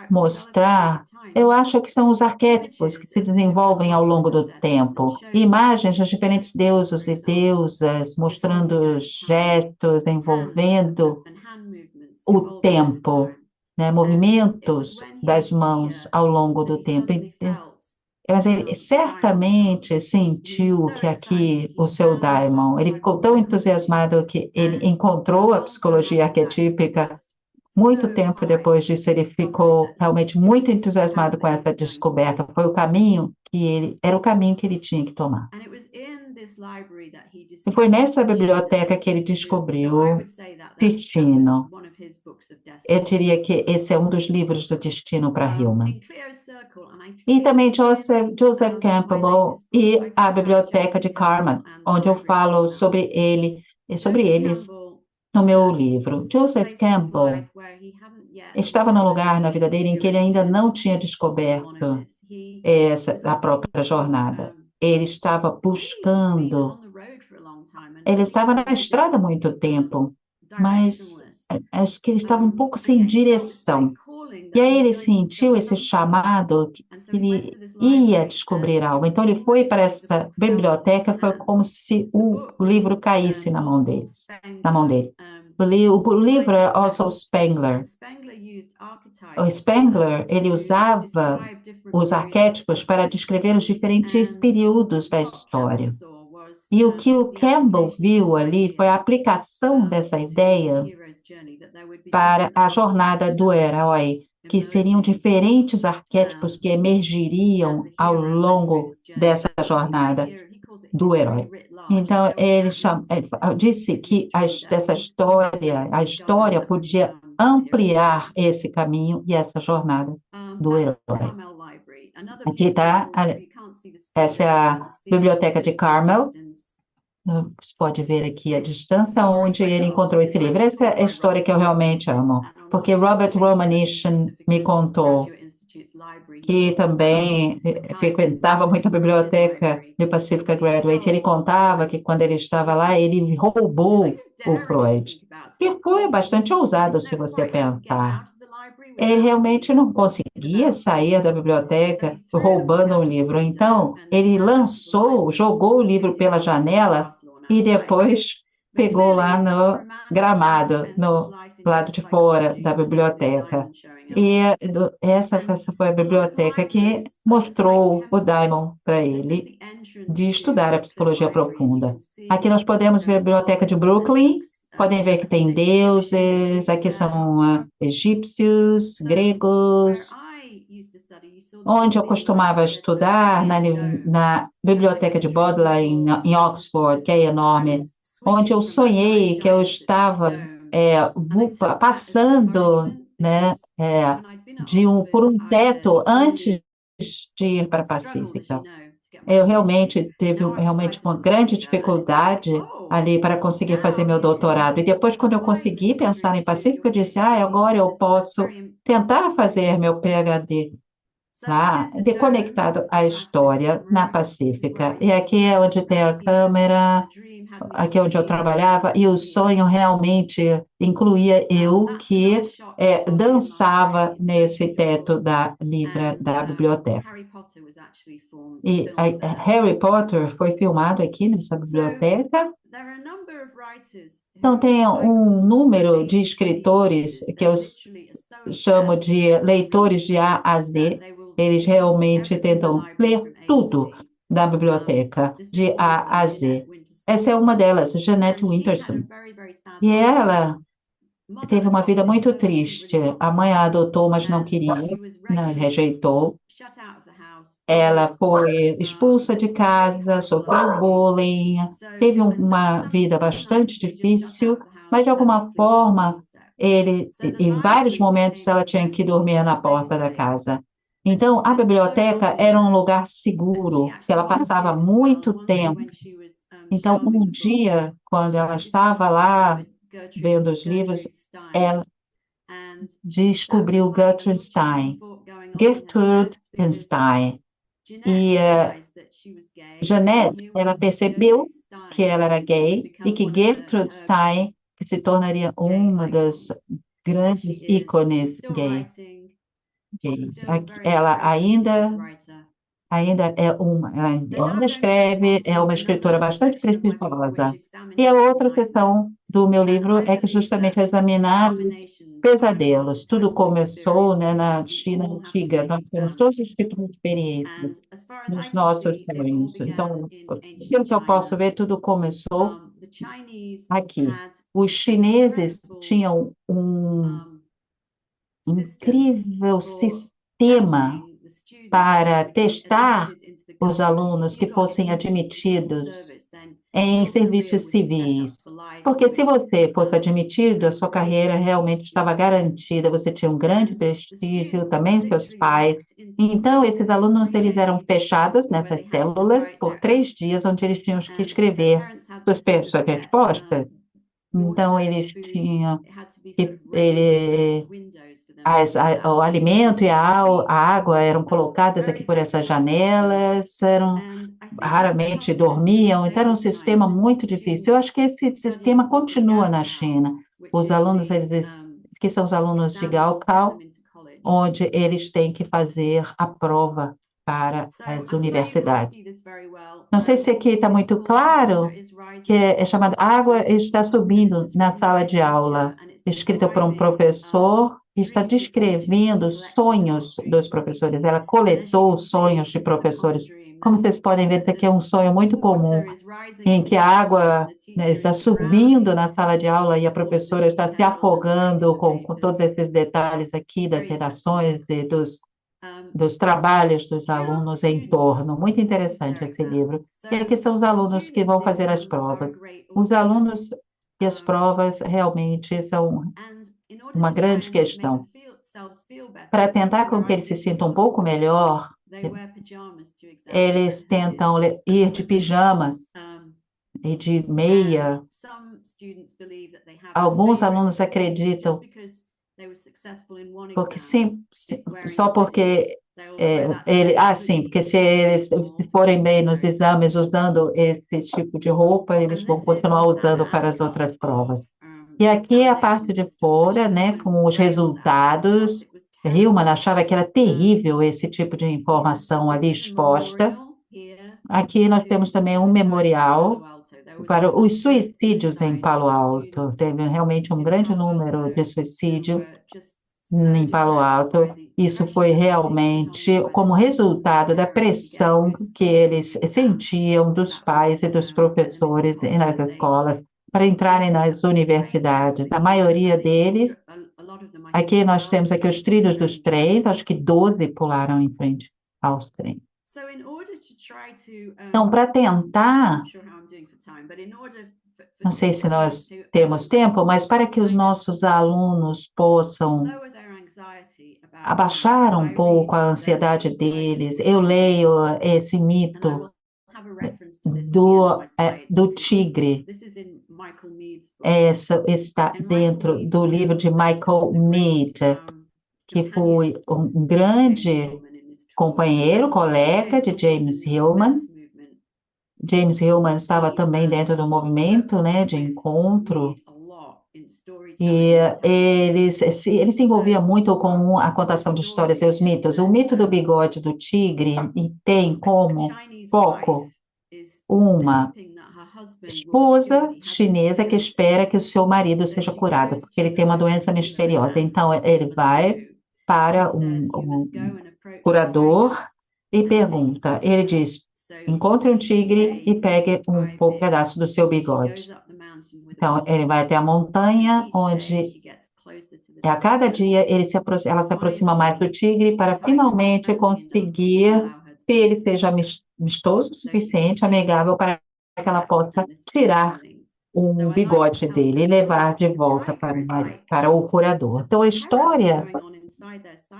mostrar, eu acho que são os arquétipos que se desenvolvem ao longo do tempo. Imagens dos diferentes deuses e deusas, mostrando gestos, envolvendo o tempo, né? Movimentos das mãos ao longo do tempo. Mas ele certamente sentiu que aqui o seu Diamond, ele ficou tão entusiasmado que ele encontrou a psicologia arquetípica muito tempo depois disso. Ele ficou realmente muito entusiasmado com essa descoberta. Foi o caminho era o caminho que ele tinha que tomar. E foi nessa biblioteca que ele descobriu Destino. Eu diria que esse é um dos livros do Destino para Hillman. E também Joseph Campbell e a Biblioteca de Carmen, onde eu falo sobre eles no meu livro. Joseph Campbell estava num lugar na vida dele em que ele ainda não tinha descoberto a própria jornada. Ele estava buscando, ele estava na estrada há muito tempo, mas acho que ele estava um pouco sem direção. E aí ele sentiu esse chamado que ele ia descobrir algo. Então ele foi para essa biblioteca, foi como se o livro caísse na mão dele. O livro é also Spengler. O Spengler, ele usava os arquétipos para descrever os diferentes períodos da história. E o que o Campbell viu ali foi a aplicação dessa ideia para a jornada do herói, que seriam diferentes arquétipos que emergiriam ao longo dessa jornada do herói. Então, ele disse que a história podia ampliar esse caminho e essa jornada do herói. Aqui está, essa é a Biblioteca de Carmel. Você pode ver aqui a distância onde ele encontrou esse livro. Essa é a história que eu realmente amo, porque Robert Romanishin me contou que também frequentava muito a biblioteca do Pacifica Graduate. Ele contava que quando ele estava lá, ele roubou o Freud. E foi bastante ousado, se você pensar. Ele realmente não conseguia sair da biblioteca roubando um livro. Então, ele jogou o livro pela janela e depois pegou lá no gramado, no lado de fora da biblioteca. E essa foi a biblioteca que mostrou o Diamond para ele, de estudar a psicologia profunda. Aqui nós podemos ver a biblioteca de Brooklyn. Podem ver que tem deuses, aqui são egípcios, gregos. Onde eu costumava estudar, na biblioteca de Bodleian, em Oxford, que é enorme, onde eu sonhei que eu estava passando, né, por um teto antes de ir para a Pacífica. Eu realmente tive uma grande dificuldade ali para conseguir fazer meu doutorado. E depois, quando eu consegui pensar em Pacífico, eu disse, agora eu posso tentar fazer meu PhD. lá, conectado à história na Pacífica. E aqui é onde tem a câmera, aqui é onde eu trabalhava, e o sonho realmente incluía eu que dançava nesse teto da biblioteca. E Harry Potter foi filmado aqui nessa biblioteca. Então, tem um número de escritores que eu chamo de leitores de A a Z. Eles realmente tentam ler tudo da biblioteca, de A a Z. Essa é uma delas, Jeanette Winterson. E ela teve uma vida muito triste. A mãe a adotou, mas não queria, não, rejeitou. Ela foi expulsa de casa, sofreu bullying, teve uma vida bastante difícil, mas de alguma forma, em vários momentos, ela tinha que dormir na porta da casa. Então, a biblioteca era um lugar seguro, que ela passava muito tempo. Então, um dia, quando ela estava lá vendo os livros, ela descobriu Gertrude Stein. E Jeanette, ela percebeu que ela era gay e que Gertrude Stein se tornaria uma das grandes ícones gays. Ela ela ainda escreve, é uma escritora bastante prestigiosa. E a outra seção do meu livro é que justamente examinar pesadelos. Tudo começou, né, na China antiga. Nós temos todos os tipos de experiências nos nossos sonhos. Então, pelo que eu posso ver, tudo começou aqui. Os chineses tinham um incrível sistema para testar os alunos que fossem admitidos em serviços civis. Porque se você fosse admitido, a sua carreira realmente estava garantida, você tinha um grande prestígio, também os seus pais. Então, esses alunos, eles eram fechados nessas células por 3 dias, onde eles tinham que escrever suas respostas. Então, eles tinham que o alimento e a água eram colocadas aqui por essas janelas, raramente dormiam, então era um sistema muito difícil. Eu acho que esse sistema continua na China. Os alunos, que são os alunos de Gaokao, onde eles têm que fazer a prova para as universidades. Não sei se aqui está muito claro, que é chamado Água Está Subindo na Sala de Aula, escrita por um professor, está descrevendo os sonhos dos professores. Ela coletou os sonhos de professores. Como vocês podem ver, aqui é um sonho muito comum, em que a água, né, está subindo na sala de aula e a professora está se afogando com todos esses detalhes aqui das redações e dos trabalhos dos alunos em torno. Muito interessante esse livro. E aqui são os alunos que vão fazer as provas. Os alunos e as provas realmente são uma grande questão. Para tentar com que eles se sintam um pouco melhor, eles tentam ir de pijamas e de meia. Alguns alunos acreditam porque só porque porque se eles forem bem nos exames usando esse tipo de roupa, eles vão continuar usando para as outras provas. E aqui é a parte de fora, né, com os resultados. Hillman achava que era terrível esse tipo de informação ali exposta. Aqui nós temos também um memorial para os suicídios em Palo Alto. Teve realmente um grande número de suicídio em Palo Alto. Isso foi realmente como resultado da pressão que eles sentiam dos pais e dos professores nas escolas para entrarem nas universidades. A maioria deles, aqui nós temos aqui os trilhos dos trens, acho que 12 pularam em frente aos trens. Então, para tentar, não sei se nós temos tempo, mas para que os nossos alunos possam abaixar um pouco a ansiedade deles, eu leio esse mito do tigre. Essa está dentro do livro de Michael Meade, que foi um grande companheiro, colega de James Hillman. James Hillman estava também dentro do movimento, né, de encontro, e ele se envolvia muito com a contação de histórias e os mitos. O mito do bigode do tigre e tem como foco uma esposa chinesa que espera que o seu marido seja curado, porque ele tem uma doença misteriosa. Então, ele vai para um curador e pergunta. Ele diz: encontre um tigre e pegue um pedaço do seu bigode. Então, ele vai até a montanha, onde a cada dia ela se aproxima mais do tigre para finalmente conseguir que ele seja amistoso o suficiente, amigável, para que ela possa tirar o bigode dele e levar de volta para o curador. Então, a história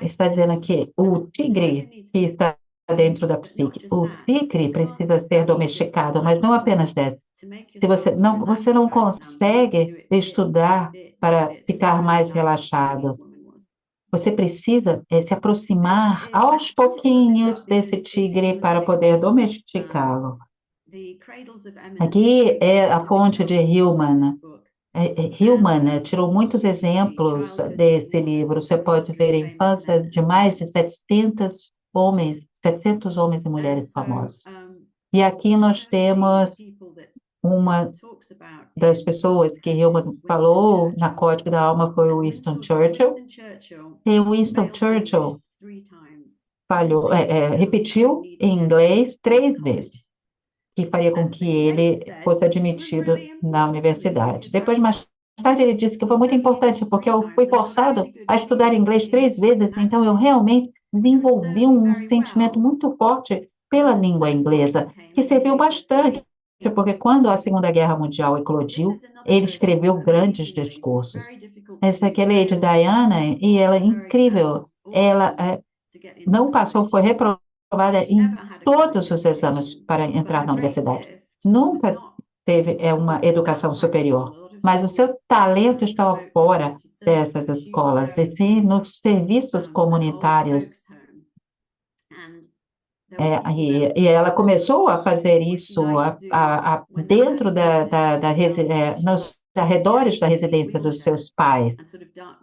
está dizendo que o tigre que está dentro da psique, o tigre precisa ser domesticado, mas não apenas dessa. Se você não consegue estudar para ficar mais relaxado. Você precisa se aproximar aos pouquinhos desse tigre para poder domesticá-lo. Aqui é a fonte de Hillman. Hillman tirou muitos exemplos desse livro. Você pode ver a infância de mais de 700 homens e mulheres famosos. E aqui nós temos uma das pessoas que Hillman falou na Código da Alma foi o Winston Churchill. E o Winston Churchill repetiu em inglês 3 vezes, que faria com que ele fosse admitido na universidade. Depois, mais tarde, ele disse que foi muito importante, porque eu fui forçado a estudar inglês 3 vezes, então eu realmente desenvolvi um sentimento muito forte pela língua inglesa, que serviu bastante, porque quando a Segunda Guerra Mundial eclodiu, ele escreveu grandes discursos. Essa aqui é a Lady Diana, e ela é incrível. Ela não passou, foi reprovada em todos os exames para entrar na universidade. Nunca teve uma educação superior, mas o seu talento estava fora dessas escolas, e sim nos serviços comunitários. E ela começou a fazer isso dentro nos arredores da residência dos seus pais,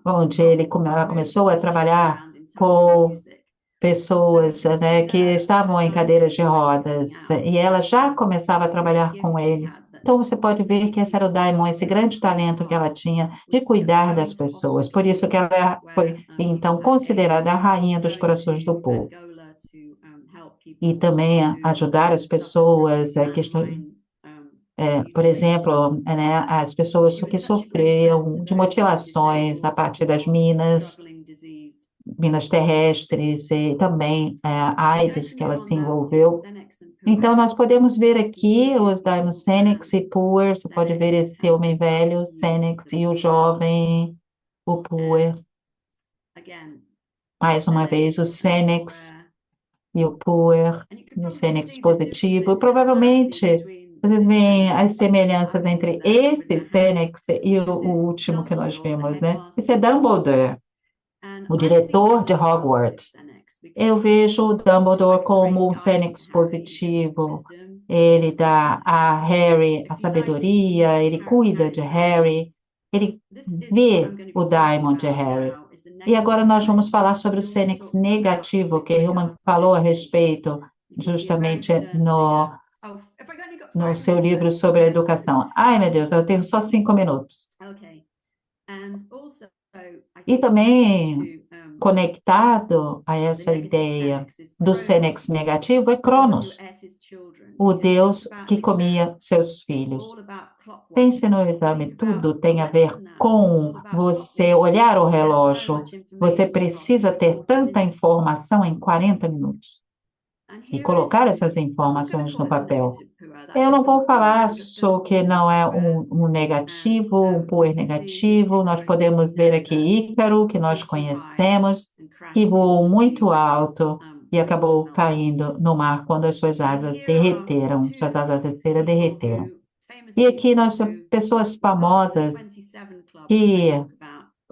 onde ela começou a trabalhar com pessoas, né, que estavam em cadeiras de rodas, e ela já começava a trabalhar com eles. Então, você pode ver que essa era o Diamond, esse grande talento que ela tinha de cuidar das pessoas. Por isso que ela foi, então, considerada a rainha dos corações do povo. E também ajudar as pessoas que estão, por exemplo, né, as pessoas que sofriam de mutilações a partir das minas terrestres, e também a AIDS que ela se envolveu. Então, nós podemos ver aqui os Diamond Senex e Puer. Você pode ver esse homem velho, Senex, e o jovem, o Puer. Mais uma vez, o Senex e o Puer, e o Senex positivo. E provavelmente, vocês veem as semelhanças entre esse Senex e o último que nós vimos, né? Esse é Dumbledore, o diretor de Hogwarts. Eu vejo o Dumbledore como um Senex positivo. Ele dá a Harry a sabedoria, ele cuida de Harry, ele vê o Diamond de Harry. E agora nós vamos falar sobre o Senex negativo, que Hillman falou a respeito justamente no seu livro sobre a educação. Ai, meu Deus, eu tenho só 5 minutos. E também, conectado a essa ideia do Senex negativo, é Cronos, o deus que comia seus filhos. Pense no exame, tudo tem a ver com você olhar o relógio. Você precisa ter tanta informação em 40 minutos e colocar essas informações no papel. Eu não vou falar sobre que não é um negativo, um Puer negativo. Nós podemos ver aqui Ícaro, que nós conhecemos, que voou muito alto e acabou caindo no mar quando as suas asas derreteram, suas asas de cera derreteram. E aqui nós temos pessoas famosas que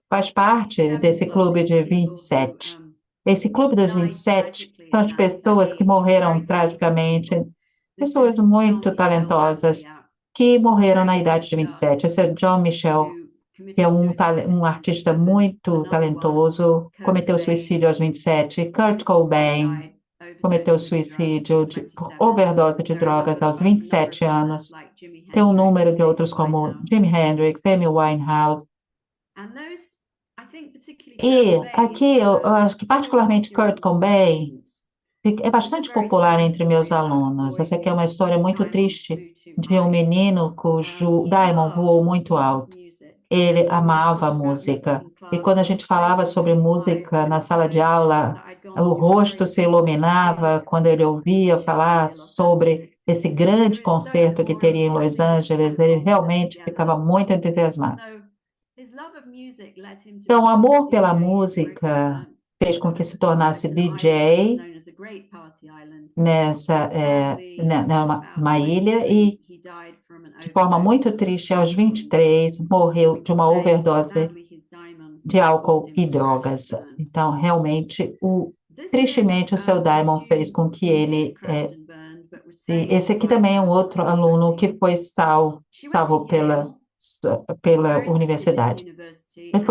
faz parte desse clube de 27. Esse clube dos 27 São as pessoas que morreram tragicamente, pessoas muito talentosas que morreram na idade de 27. Esse é John Michel, que é um artista muito talentoso, cometeu suicídio aos 27. Kurt Cobain cometeu suicídio por overdose de drogas aos 27 anos. Tem um número de outros como Jimi Hendrix, Amy Winehouse. E aqui eu acho que particularmente Kurt Cobain é bastante popular entre meus alunos. Essa aqui é uma história muito triste de um menino cujo Diamond voou muito alto. Ele amava a música. E quando a gente falava sobre música na sala de aula, o rosto se iluminava quando ele ouvia falar sobre esse grande concerto que teria em Los Angeles. Ele realmente ficava muito entusiasmado. Então, o amor pela música fez com que se tornasse DJ numa ilha e, de forma muito triste, aos 23, morreu de uma overdose de álcool e drogas. Então, realmente, tristemente, o seu Diamond fez com que ele... e esse aqui também é um outro aluno que foi salvo pela universidade. Ela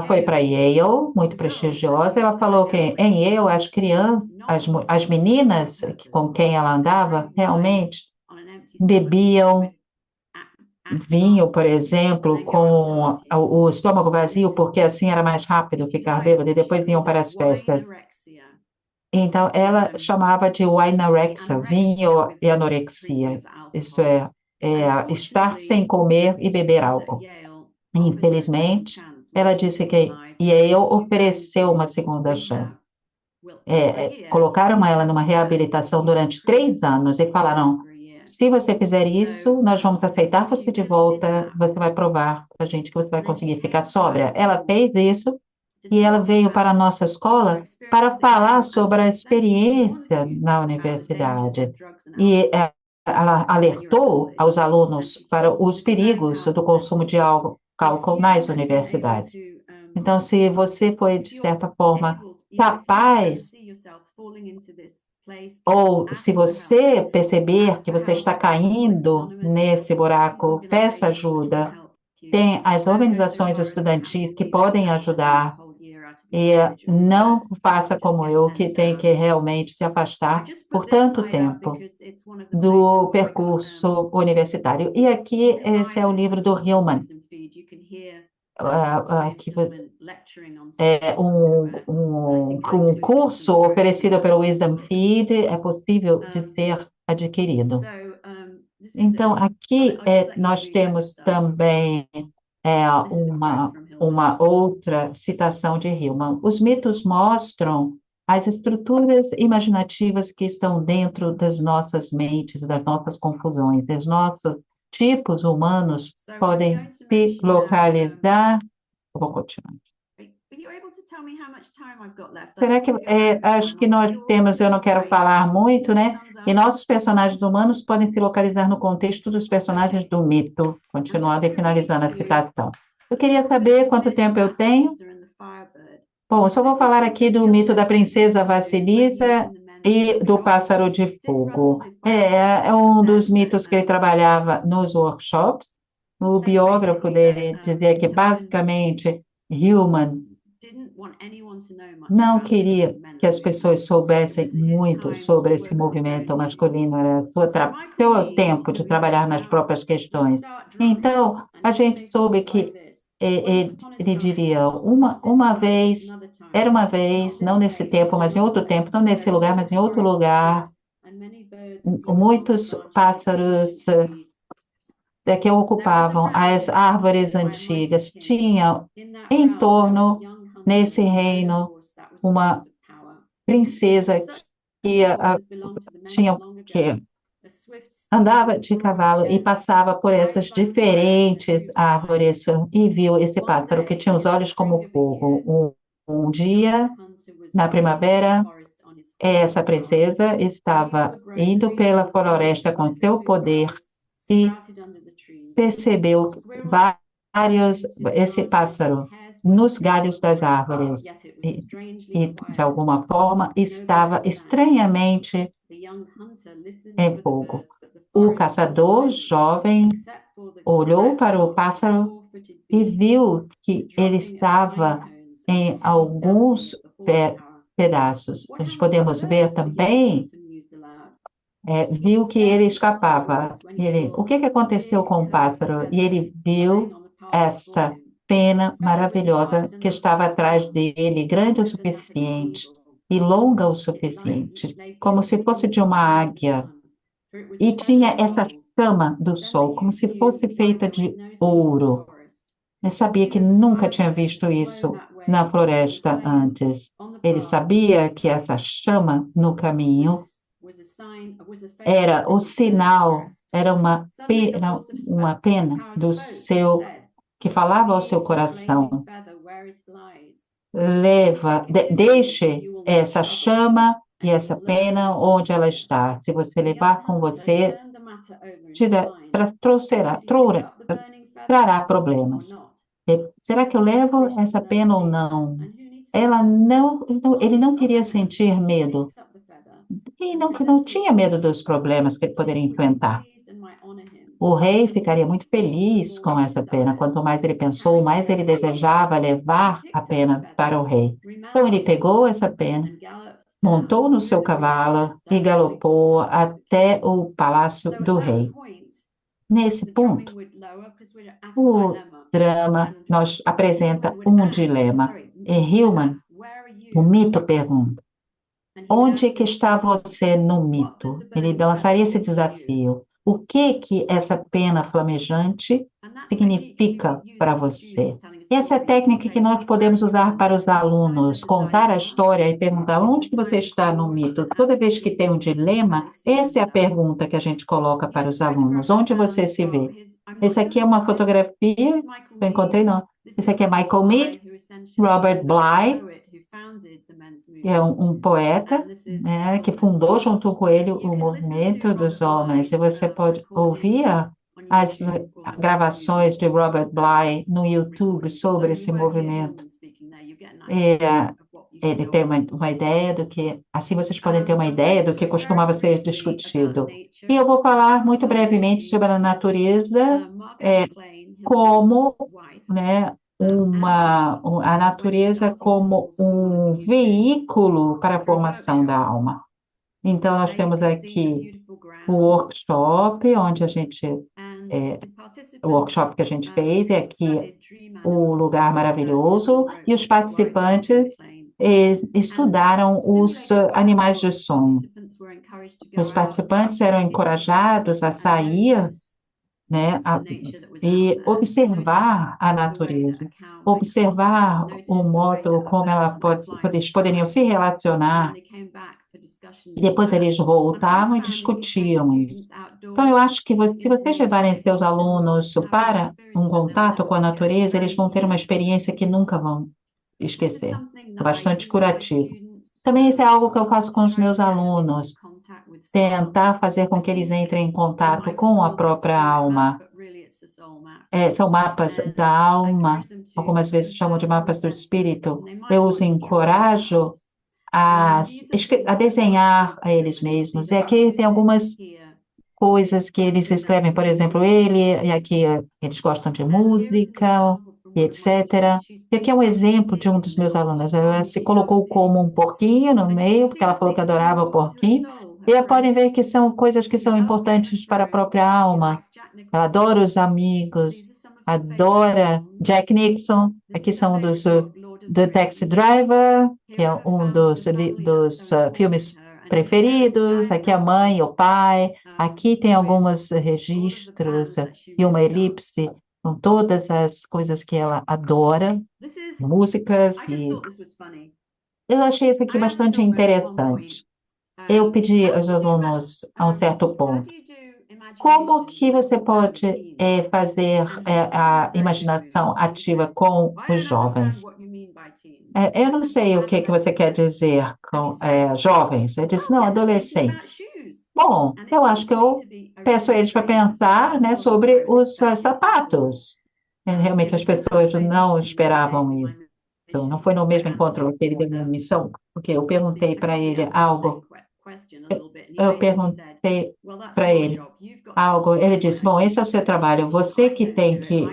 foi para Yale, muito prestigiosa. Ela falou que em Yale as crianças, as meninas com quem ela andava, realmente bebiam vinho, por exemplo, com o estômago vazio, porque assim era mais rápido ficar bêbado, e depois iam para as festas. Então, ela chamava de winorexia, vinho e anorexia. Isso é estar sem comer e beber álcool. Infelizmente, ela disse que Yale ofereceu uma segunda chance. Colocaram ela numa reabilitação durante 3 anos e falaram: se você fizer isso, nós vamos aceitar você de volta, você vai provar para a gente que você vai conseguir ficar sóbria. Ela fez isso e ela veio para a nossa escola para falar sobre a experiência na universidade. E ela alertou aos alunos para os perigos do consumo de álcool nas universidades. Então, se você foi, de certa forma, capaz, ou se você perceber que você está caindo nesse buraco, peça ajuda. Tem as organizações estudantis que podem ajudar. E não faça como eu, que tem que realmente se afastar por tanto tempo do percurso universitário. E aqui, esse é o livro do Hillman. Aqui é um curso oferecido pelo Wisdom Feed, é possível de ser adquirido. Então, aqui nós temos também uma outra citação de Hillman. Os mitos mostram as estruturas imaginativas que estão dentro das nossas mentes, das nossas confusões. Os nossos tipos humanos podem se localizar. Eu vou continuar. Será que acho que nós temos, eu não quero falar muito, né? E nossos personagens humanos podem se localizar no contexto dos personagens do mito. Continuando e finalizando a citação. Eu queria saber quanto tempo eu tenho. Bom, eu só vou falar aqui do mito da princesa Vassilisa e do pássaro de fogo. É um dos mitos que ele trabalhava nos workshops. O biógrafo dele dizia que, basicamente, Hillman não queria que as pessoas soubessem muito sobre esse movimento masculino, era seu tempo de trabalhar nas próprias questões. Então, a gente soube que ele diria, era uma vez, não nesse tempo, mas em outro tempo, não nesse lugar, mas em outro lugar, muitos pássaros que ocupavam as árvores antigas, tinha em torno, nesse reino, uma princesa que andava de cavalo e passava por essas diferentes árvores e viu esse pássaro que tinha os olhos como fogo. Um dia, na primavera, essa princesa estava indo pela floresta com seu poder e percebeu esse pássaro nos galhos das árvores. E, de alguma forma, estava estranhamente em fogo. O caçador jovem olhou para o pássaro e viu que ele estava em alguns pedaços. Nós podemos ver também, viu que ele escapava. O que aconteceu com o pássaro? E ele viu essa pena maravilhosa que estava atrás dele, grande o suficiente e longa o suficiente, como se fosse de uma águia. E tinha essa chama do sol, como se fosse feita de ouro. Eu sabia que nunca tinha visto isso na floresta antes. Ele sabia que essa chama no caminho era o sinal, era uma pena do seu, que falava ao seu coração. Deixe essa chama e essa pena onde ela está. Se você levar com você, trará problemas. Será que eu levo essa pena ou não? Ele não queria sentir medo. E não tinha medo dos problemas que ele poderia enfrentar. O rei ficaria muito feliz com essa pena. Quanto mais ele pensou, mais ele desejava levar a pena para o rei. Então ele pegou essa pena, montou no seu cavalo e galopou até o palácio do rei. Nesse ponto, o drama nos apresenta um dilema. E Hillman, o mito, pergunta: onde que está você no mito? Ele lançaria esse desafio. O que essa pena flamejante significa para você? Essa é a técnica que nós podemos usar para os alunos, contar a história e perguntar onde que você está no mito. Toda vez que tem um dilema, essa é a pergunta que a gente coloca para os alunos. Onde você se vê? Esse aqui é uma fotografia, eu encontrei não. Esse aqui é Michael Mead, Robert Bly, que é um poeta, né, que fundou junto com ele o movimento dos homens. E você pode ouvir as gravações de Robert Bly no YouTube sobre esse movimento. Ele tem uma ideia do que, assim vocês podem ter uma ideia do que costumava ser discutido. E eu vou falar muito brevemente sobre a natureza, como, né, a natureza como um veículo para a formação da alma. Então, nós temos aqui o workshop, o workshop que a gente fez, é aqui o lugar maravilhoso, e os participantes estudaram os animais de sonho. Os participantes eram encorajados a sair, né, e observar a natureza, observar o modo como eles poderiam se relacionar, e depois eles voltavam e discutiam isso. Então, eu acho que se vocês levarem seus alunos para um contato com a natureza, eles vão ter uma experiência que nunca vão esquecer. É bastante curativo. Também isso é algo que eu faço com os meus alunos, tentar fazer com que eles entrem em contato com a própria alma. São mapas da alma, algumas vezes chamam de mapas do espírito. Eu os encorajo a desenhar a eles mesmos. E aqui tem algumas coisas que eles escrevem, por exemplo, e aqui eles gostam de música, e etc. E aqui é um exemplo de um dos meus alunos. Ela se colocou como um porquinho no meio, porque ela falou que adorava o porquinho. E podem ver que são coisas que são importantes para a própria alma. Ela adora os amigos, adora Jack Nixon. Aqui são do Taxi Driver, que é um dos filmes preferidos. Aqui a mãe e o pai. Aqui tem alguns registros e uma elipse com todas as coisas que ela adora, músicas. E eu achei isso aqui bastante interessante. Eu pedi aos alunos a um certo ponto: como que você pode fazer a imaginação ativa com os jovens? Eu não sei o que você quer dizer com jovens. Eu disse, não, adolescentes. Bom, eu acho que eu peço a eles para pensar, né, sobre os sapatos. Realmente as pessoas não esperavam isso. Então, não foi no mesmo encontro que ele deu minha missão, porque eu perguntei para ele algo, eu perguntei para ele algo, ele disse, bom, esse é o seu trabalho, você que tem que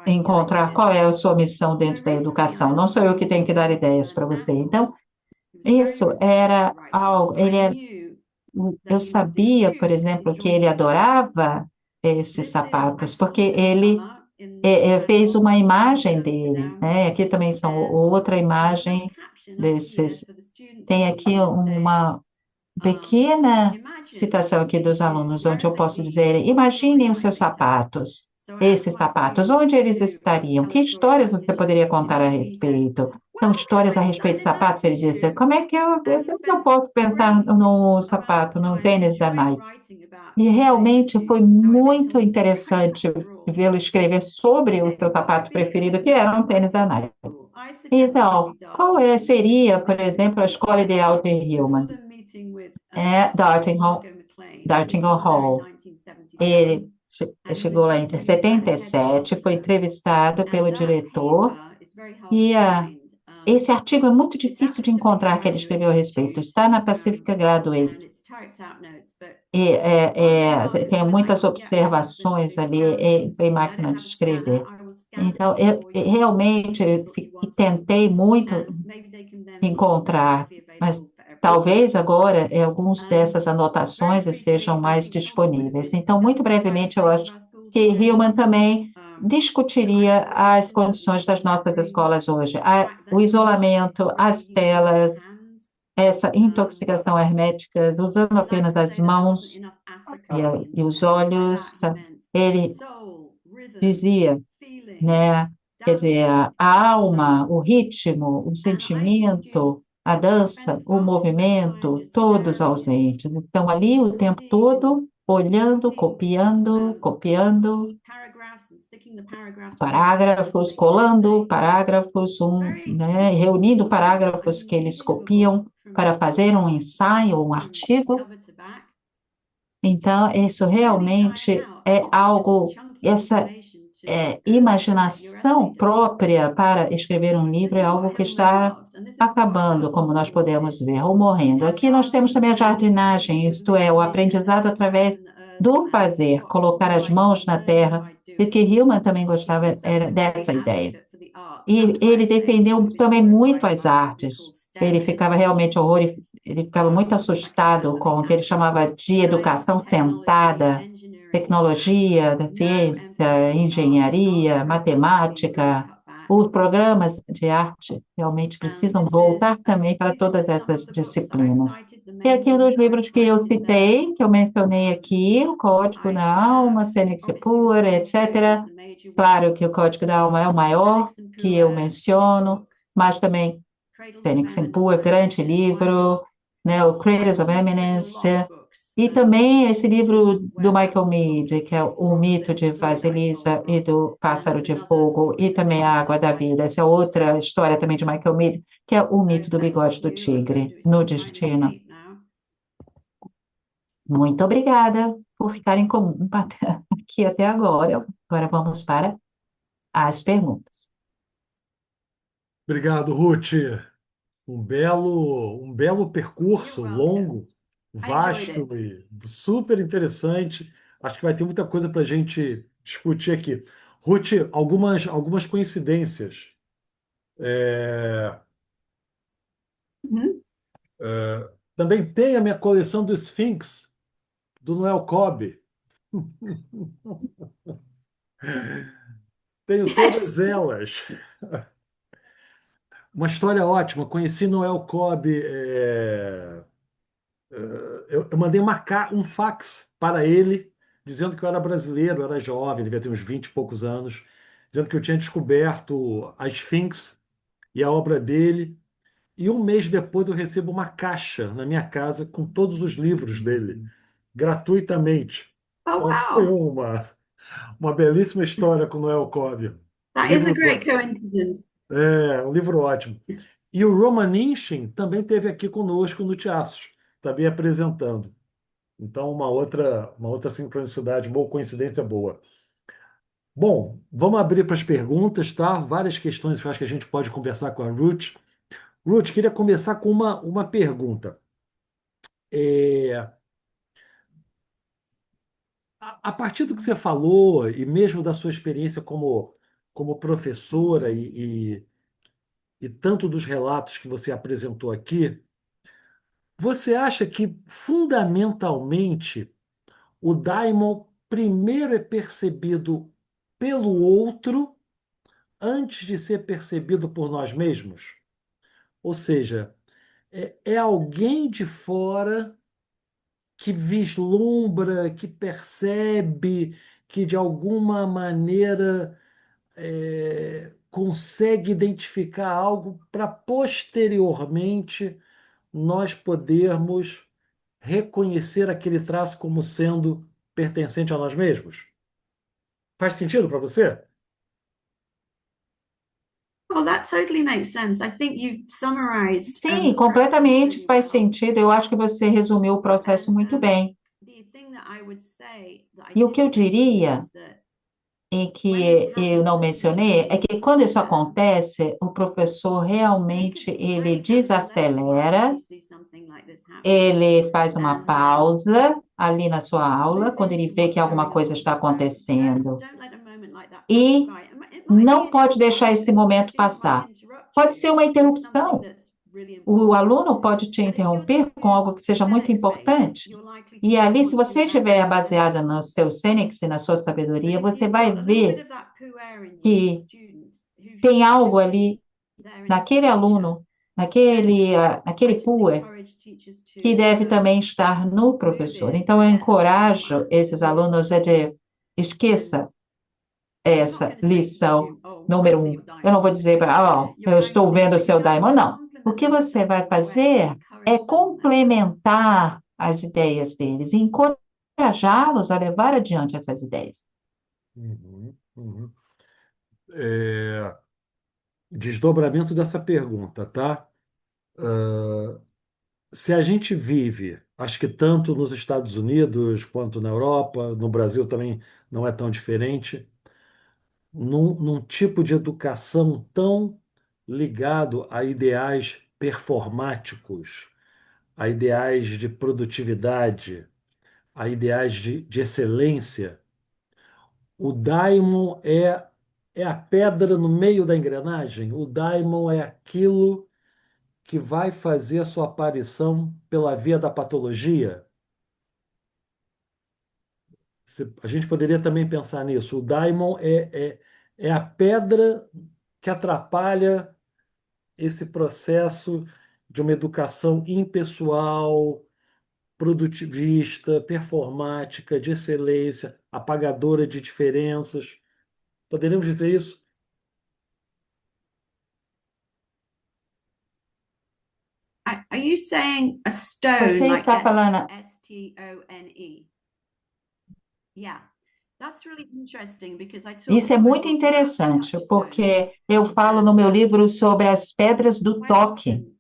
encontrar qual é a sua missão dentro da educação, não sou eu que tenho que dar ideias para você. Então, isso era algo, eu sabia, por exemplo, que ele adorava esses sapatos, porque ele fez uma imagem deles, né? Aqui também são outra imagem desses. Tem aqui uma pequena citação aqui dos alunos, onde eu posso dizer: imaginem os seus sapatos, esses sapatos, onde eles estariam? Que histórias você poderia contar a respeito? Então, histórias a respeito de sapatos, ele disse: como é que eu posso pensar no sapato, no tênis da Nike? E realmente foi muito interessante vê-lo escrever sobre o seu sapato preferido, que era um tênis da Nike. Então, seria, por exemplo, a escola ideal de Hillman? É Dartington Hall. Ele chegou lá em 77, foi entrevistado pelo diretor, e esse artigo é muito difícil de encontrar que ele escreveu a respeito. Está na Pacifica Graduate. E tem muitas observações ali em máquina de escrever. Então, eu realmente tentei muito encontrar, mas talvez agora algumas dessas anotações estejam mais disponíveis. Então, muito brevemente, eu acho que Hillman também discutiria as condições das nossas escolas hoje, o isolamento, as telas, essa intoxicação hermética, usando apenas as mãos e os olhos. Ele dizia, né? Quer dizer, a alma, o ritmo, o sentimento, a dança, o movimento, todos ausentes. Então, ali o tempo todo, olhando, copiando, copiando, parágrafos, colando parágrafos, né, reunindo parágrafos que eles copiam para fazer um ensaio, um artigo. Então, isso realmente é algo, essa imaginação própria para escrever um livro é algo que está acabando, como nós podemos ver, ou morrendo. Aqui nós temos também a jardinagem, isto é, o aprendizado através do fazer, colocar as mãos na terra, e que Hillman também gostava era dessa ideia. E ele defendeu também muito as artes. Ele ficava realmente ele ficava muito assustado com o que ele chamava de educação sentada, tecnologia, da ciência, engenharia, matemática. Os programas de arte realmente precisam voltar também para todas essas disciplinas. E aqui um dos livros que eu citei, que eu mencionei aqui, O Código da Alma, Fênix Pura, etc. Claro que o Código da Alma é o maior que eu menciono, mas também Fênix Pura, grande livro, né, o Cradles of Eminence, e também esse livro do Michael Meade, que é O Mito de Vasilisa e do Pássaro de Fogo, e também A Água da Vida. Essa é outra história também de Michael Meade, que é O Mito do Bigode do Tigre, no Destino. Muito obrigada por ficarem aqui até agora. Agora vamos para as perguntas. Obrigado, Ruth. Um belo percurso, longo, vasto e super interessante. Acho que vai ter muita coisa para a gente discutir aqui. Ruth, algumas coincidências. É, Mhm. Também tem a minha coleção do Sphinx, do Noel Cobb. Tenho Yes. todas elas. Uma história ótima. Conheci Noel Cobb. Eu mandei um fax para ele, dizendo que eu era brasileiro, eu era jovem, devia ter uns 20 e poucos anos, dizendo que eu tinha descoberto a Sphinx e a obra dele. E um mês depois eu recebo uma caixa na minha casa com todos os livros dele, gratuitamente. Oh, Então foi wow. uma belíssima história com Noel Cobb. That is a Livros, great coincidence. um livro ótimo. E o Roman Inchin também esteve aqui conosco no Teatros, também apresentando. Então, uma outra sincronicidade, uma coincidência boa. Bom, vamos abrir para as perguntas, tá? Várias questões que eu acho que a gente pode conversar com a Ruth. Ruth, queria começar com uma pergunta. É, a partir do que você falou, e mesmo da sua experiência como professora e tanto dos relatos que você apresentou aqui, você acha que fundamentalmente o daimon primeiro é percebido pelo outro antes de ser percebido por nós mesmos? Ou seja, é alguém de fora que vislumbra, que percebe, que de alguma maneira consegue identificar algo para posteriormente nós podermos reconhecer aquele traço como sendo pertencente a nós mesmos? Faz sentido para você? Well, that totally makes sense. I think you've summarized Sim, the process completamente really faz well. sentido. Eu acho que você resumiu o processo And muito bem. the thing that I would say that I E o que eu didn't mention diria, is that e when this que eu happens, não the teacher mencionei, é que releases quando isso them. acontece, o professor Take realmente a ele break after a lesson, right, if desacelera, you see something like this happening, ele faz uma and pausa ali na sua aula, move quando ele into vê que what's alguma going coisa on. está acontecendo. Don't let a moment like that pass you E by. It might be não an pode deixar esse interruption. A momento student might passar. interrupt Pode you ser uma with something interrupção. that's really O important. aluno pode te And if you're interromper com algo que too seja muito Senex-based, importante. you're likely to E not ali, se want to você have estiver that baseada lesson. no seu Sênex e na sua But sabedoria, if você you've vai got a little bit ver of that puer in you, the que student, who tem algo should be ali there in the naquele teacher, aluno, then I naquele just PUE, encourage teachers que to deve também estar no move professor. it, Então, eu forget the lesson encorajo plans esses to, alunos a de and esqueça you're not essa going to say to the lição student, oh, I número see um. your Eu não vou diamond. dizer para, You're eu going estou vendo o to, you're seu going daimon, to não. O complement que them in você some vai small way to fazer é encourage them complementar as ideias deles, e encorajá-los a levar adiante essas ideias. Uhum, uhum. É, desdobramento dessa pergunta, tá? Se a gente vive, acho que tanto nos Estados Unidos quanto na Europa, no Brasil também não é tão diferente, num tipo de educação tão ligado a ideais performáticos, a ideais de produtividade, a ideais de excelência, o daimon é a pedra no meio da engrenagem, o daimon é aquilo que vai fazer a sua aparição pela via da patologia. A gente poderia também pensar nisso. O daimon é a pedra que atrapalha esse processo de uma educação impessoal, produtivista, performática, de excelência, apagadora de diferenças. Poderíamos dizer isso? Are you saying a stone Você like está falando, Stone? Yeah, that's really interesting because I talk isso é in my muito book about interessante, touchstones, porque eu falo no and meu livro sobre as pedras do quite toque. often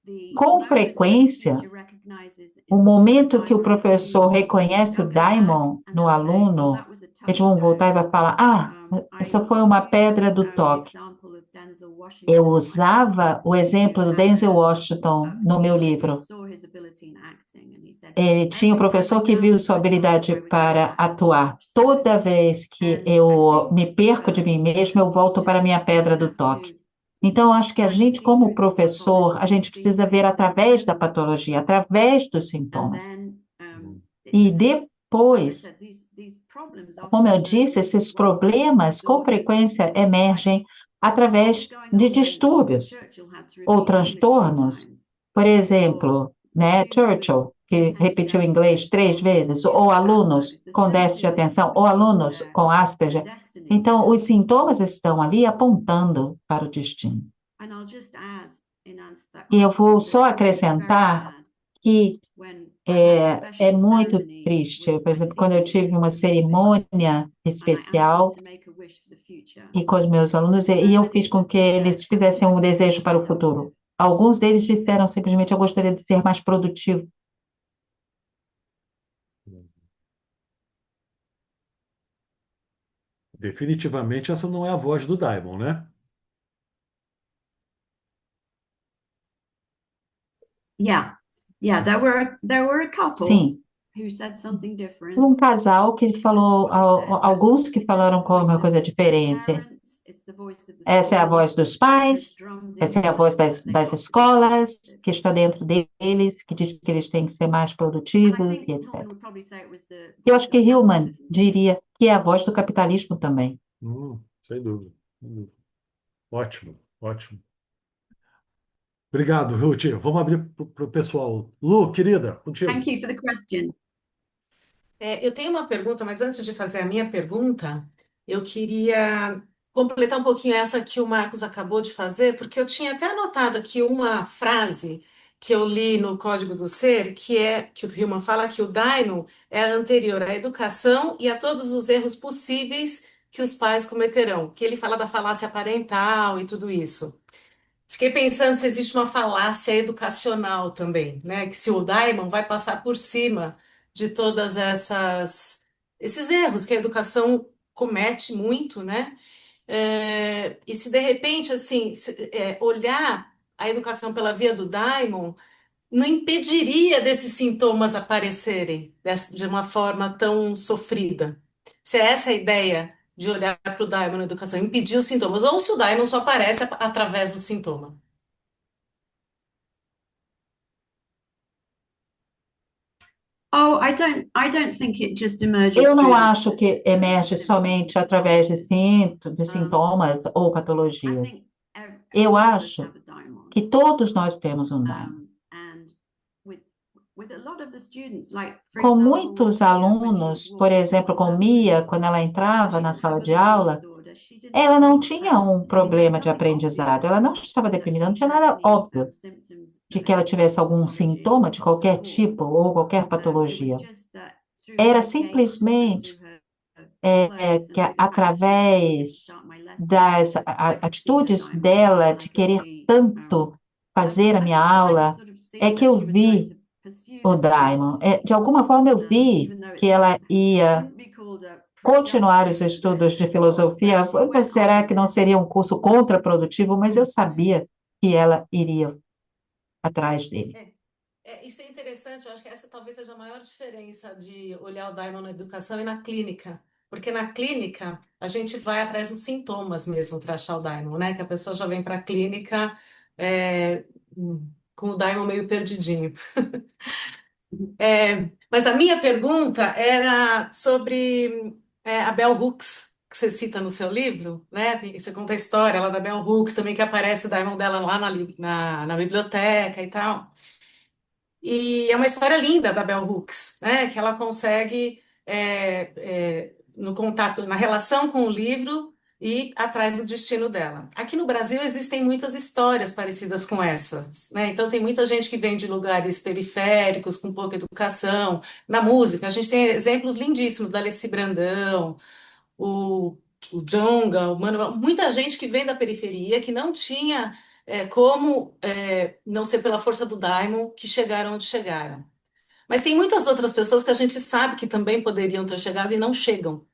the Com moment that the frequência, teacher recognizes o the momento que o diamond in a professor student, reconhece o they'll go back daimon and no they'll say, "Oh, aluno, that was a eles vão voltar e touchstone." vai falar: Ah, essa I foi uma used pedra do the toque. example of Denzel Eu Washington in my book, usava o who exemplo do had Denzel Washington a no meu teacher who livro. saw his ability in acting, and he said, Ele tinha um "Every time I professor que viu doubted sua myself, habilidade I would go para back to the atuar. touchstone." Toda vez que And I eu think me perco de mim mesmo, as eu volto para a teachers, minha we pedra do have toque. to Então, eu acho que a kind of gente, see como through the professor, a pathology and gente see precisa the ver symptoms, através da patologia, através dos and sintomas. then E because as I depois, said, these problems como often eu disse, emerge esses when problemas com disorders, frequência like emergem what was através going de on when distúrbios Churchill had to ou repeat English three transtornos. times, Por or exemplo, the né, students with Churchill, que attention repetiu deficit, inglês 3 or the vezes, ou students with alunos Asperger's. The com déficit de symptoms atenção, are ou pointing to alunos com their Asperger. destiny, Então, os sintomas estão ali apontando para o destino. and I'll just add in answer to that E eu vou question só that it was very acrescentar sad que when I had a é special muito ceremony triste. with Por my exemplo, quando eu students, tive uma cerimônia and I asked them especial to make a wish for the future. e com os meus alunos, And e so eu many fiz of com them que just said, eles "I wish fizessem I um could be desejo more para o productive." futuro. Alguns deles disseram simplesmente: Eu gostaria de ser mais produtivo. Definitivamente essa não é a voz do Diamond, né? Yeah, yeah. There were a couple Sim, who said something different. um casal que That's falou, what I said. But alguns que this is the falaram com voice uma of coisa the diferente. parents. It's the voice of the Essa é a school voz dos that has pais, drummed essa é a into voz them das, that they've das got to be escolas, productive. que está dentro deles, que diz que eles têm que ser mais And I produtivos think e Hillman etc. would probably say it was the Eu voice acho of que Hillman capitalism too. diria que é a voz do capitalismo também. Sem dúvida. Sem dúvida. Ótimo, ótimo. Obrigado, Ruth. Vamos abrir para o pessoal. Lu, querida, contigo. Thank you for the question. Eu tenho uma pergunta, mas antes de fazer a minha pergunta, eu queria completar um pouquinho essa que o Marcos acabou de fazer, porque eu tinha até anotado aqui uma frase que eu li no Código do Ser, que é que o Hillman fala que o Daimon é anterior à educação e a todos os erros possíveis que os pais cometerão, que ele fala da falácia parental e tudo isso. Fiquei pensando se existe uma falácia educacional também, né? Que se o Daimon vai passar por cima de todas essas esses erros que a educação comete muito, né? E se de repente assim olhar a educação pela via do Daimon não impediria desses sintomas aparecerem de uma forma tão sofrida. Se é essa a ideia de olhar para o Daimon na educação, impedir os sintomas, ou se o Daimon só aparece através do sintoma. Oh, I don't think it just emerges Eu não through acho que emerge symptoms somente and através pathologies. de Um, sintomas ou I patologias. think Eu all of us acho have a daimon. que todos nós temos um daimon. And with a lot of the students, like for Com example, with muitos Mia, when she was alunos, por walking into the exemplo, com Mia, classroom, quando ela entrava she na didn't have sala a de learning aula, disorder. She didn't ela have não any tinha um test. I mean, there was problema de nothing aprendizado, ela não obvious estava that deprimida, não she tinha had nada any óbvio symptoms de of que ela any tivesse algum pathology sintoma de at qualquer all. tipo ou qualquer It was patologia. just that through Era her gait and simplesmente through her clothes and que through the fact that she said, "Can you através start my lesson?" das I could see her atitudes diamond, dela and I de could querer see tanto fazer a I minha could I could aula, sort of é see que that eu she was going vi to pursue o this course, Daimon. De alguma forma eu vi even though que it's not ela ia wouldn't be called a continuar os productive estudos de course, but filosofia. she went on Será with que não it. seria um curso contraprodutivo? Mas eu sabia que ela iria atrás dele. Isso é interessante, eu acho que essa talvez seja a maior diferença de olhar o Daimon na educação e na clínica. Porque na clínica a gente vai atrás dos sintomas mesmo para achar o Daimon, né? Que a pessoa já vem para a clínica é, com o Daimon meio perdidinho. Mas a minha pergunta era sobre a Bell Hooks, que você cita no seu livro, né? Você conta a história lá da Bell Hooks, também que aparece o Daimon dela lá na biblioteca e tal. E é uma história linda da Bell Hooks, né? Que ela consegue, no contato, na relação com o livro e atrás do destino dela. Aqui no Brasil existem muitas histórias parecidas com essas, né? Então tem muita gente que vem de lugares periféricos, com pouca educação. Na música, a gente tem exemplos lindíssimos da Alessi Brandão, o, o Djonga, o Mano Brown, muita gente que vem da periferia, que não tinha como não ser pela força do Daimon que chegaram onde chegaram. Mas tem muitas outras pessoas que a gente sabe que também poderiam ter chegado e não chegam.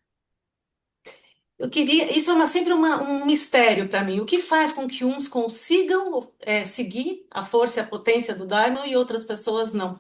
Eu queria, isso é sempre um mistério para mim. O que faz com que uns consigam seguir a força e a potência do Daimon e outras pessoas não?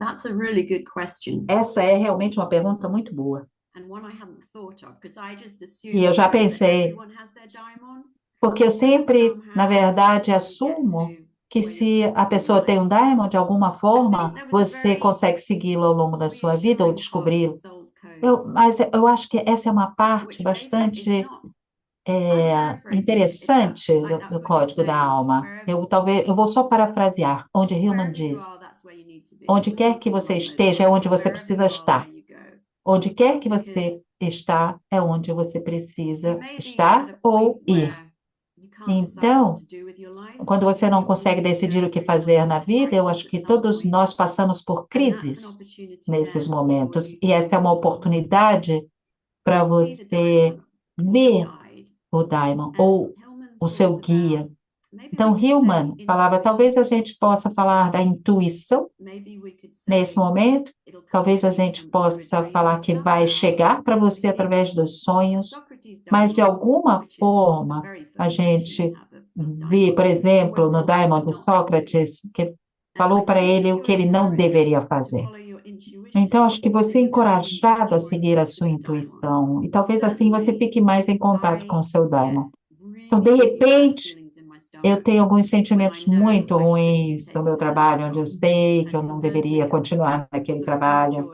That's a really good question, Essa é realmente uma pergunta muito boa. and one I hadn't thought of because I just E eu assumed já that pensei, everyone has their daimon, porque eu and sempre, na somehow verdade, when you get assumo to que where you're se supposed a to be in pessoa tem um life, diamond, de alguma I think forma, there was a você very consegue segui-lo ao longo da sua vida ou reassuring part of the descobri-lo. soul's code, Mas eu acho que essa é uma parte which basically is bastante not. I'm paraphrasing it. It's that interessante like do that book is Código da saying, Alma. wherever Eu vou só parafrasear, onde Hillman wherever you diz: are, that's where you need to be, onde or quer que something você along those esteja, é lines, onde or você wherever precisa you are, estar. there you go. Onde quer que Because você está, é onde você you precisa may be at estar a point ou ir. where you can't decide what Então, to do with your life, quando você não and you're consegue going to decidir go o que through some fazer sort na of vida, eu acho crisis at que some todos point, nós passamos por and that's an crises opportunity nesses then for momentos. you E essa é uma to oportunidade para see the você diamond or your ver guide. o Daimon And ou Hillman o seu talks about guia. Então, Hillman falava, talvez a gente possa falar da intuição nesse momento, talvez a gente possa falar que vai chegar para você através dos sonhos, mas de alguma forma a gente vê, por exemplo, no Diamond de Sócrates, que falou para ele o que ele não deveria fazer. Então, acho que você é encorajado a seguir a sua intuição, e talvez assim você fique mais em contato com o seu Diamond. Então, de repente, eu tenho alguns sentimentos muito ruins no meu trabalho, onde eu sei que eu não deveria continuar naquele trabalho.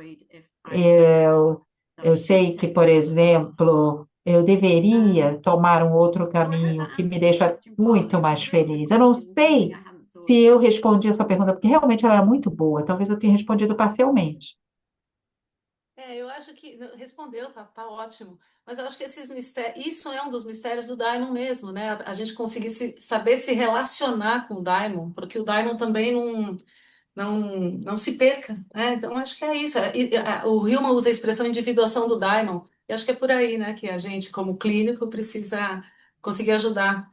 Eu sei que, por exemplo, eu deveria tomar um outro caminho que me deixa muito mais feliz. Eu não sei se eu respondi a sua pergunta, porque realmente ela era muito boa. Talvez eu tenha respondido parcialmente. Eu acho que respondeu, tá ótimo. Mas eu acho que esses mistérios, isso é um dos mistérios do Daimon mesmo, né? A gente conseguir saber se relacionar com o Daimon, porque o Daimon também não se perca, né? Então acho que é isso. O Hillman usa a expressão individuação do Daimon. E acho que é por aí, né, que a gente, como clínico, precisa conseguir ajudar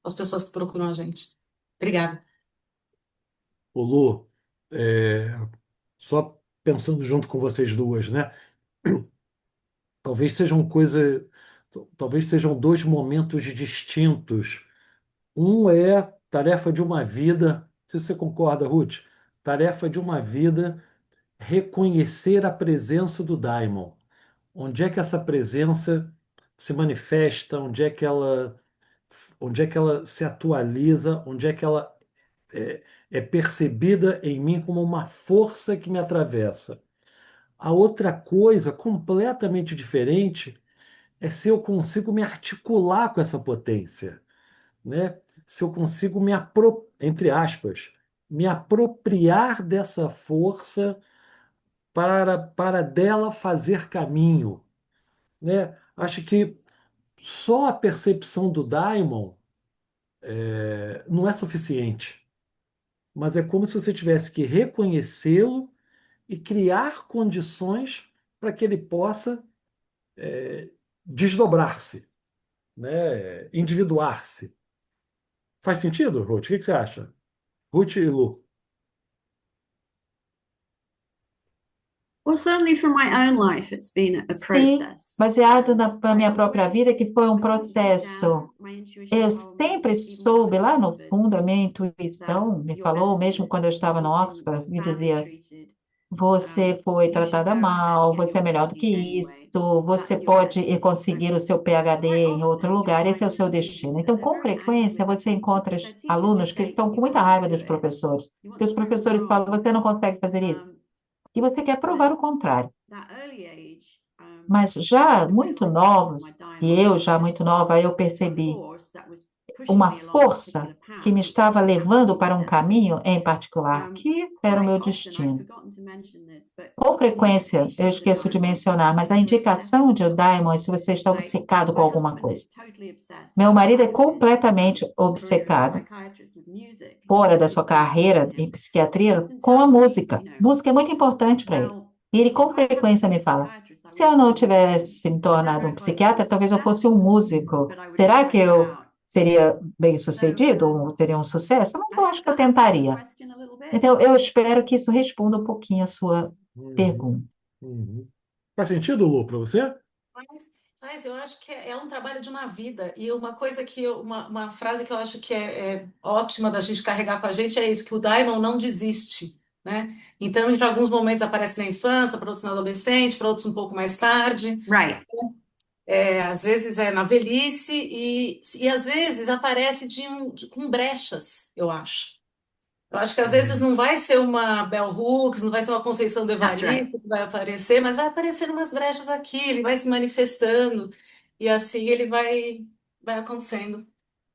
as pessoas que procuram a gente. Obrigada. Ô, Lu, é, só pensando junto com vocês duas, né? Talvez sejam coisa, talvez sejam dois momentos distintos. Um é tarefa de uma vida, não sei se você concorda, Ruth, tarefa de uma vida reconhecer a presença do Daimon. Onde é que essa presença se manifesta? Onde é que ela se atualiza? Onde é que ela é percebida em mim como uma força que me atravessa? A outra coisa completamente diferente é se eu consigo me articular com essa potência, né? Se eu consigo entre aspas, me apropriar dessa força para dela fazer caminho, né? Acho que só a percepção do Daimon não é suficiente, mas é como se você tivesse que reconhecê-lo e criar condições para que ele possa desdobrar-se, né? Individuar-se. Faz sentido, Ruth? O que você acha? Ruth e Lu. Well, certainly from my own life, it's been a Sim, process. baseado na minha própria vida, que foi um processo. Eu sempre soube, lá no fundo, a minha intuição me falou, mesmo quando eu estava no Oxford, me dizia: você foi tratada mal, você é melhor do que isso, você pode ir conseguir o seu PhD em outro lugar, esse é o seu destino. Então, com frequência, você encontra alunos que estão com muita raiva dos professores, porque os professores falam: você não consegue fazer isso, e você quer provar o contrário. Mas já muito novos, e eu já muito nova, eu percebi uma força que me estava levando para um caminho em particular, que era o meu destino. Com frequência, eu esqueço de mencionar, mas a indicação de Daimon é se você está obcecado com alguma coisa. Meu marido é completamente obcecado, fora da sua carreira em psiquiatria, com a música. Música é muito importante para ele. E ele com frequência me fala: se eu não tivesse me tornado um psiquiatra, talvez eu fosse um músico. Será que eu seria bem-sucedido ou teria um sucesso? Mas eu acho que eu tentaria. Então, eu espero que isso responda um pouquinho a sua Uhum, pergunta. uhum. Faz sentido, Lu, para você? Mas eu acho que é um trabalho de uma vida. E uma coisa uma frase que eu acho que é ótima da gente carregar com a gente é isso, que o Daimon não desiste, né? Então, em alguns momentos aparece na infância, para outros na adolescente, para outros um pouco mais tarde. Right. Às vezes é na velhice e às vezes aparece com brechas, eu acho. Eu acho que às vezes Uhum, não vai ser uma Bell Hooks, não vai ser uma Conceição do That's right. Evaristo que vai aparecer, mas vai aparecer umas brechas aqui, ele vai se manifestando e assim vai acontecendo.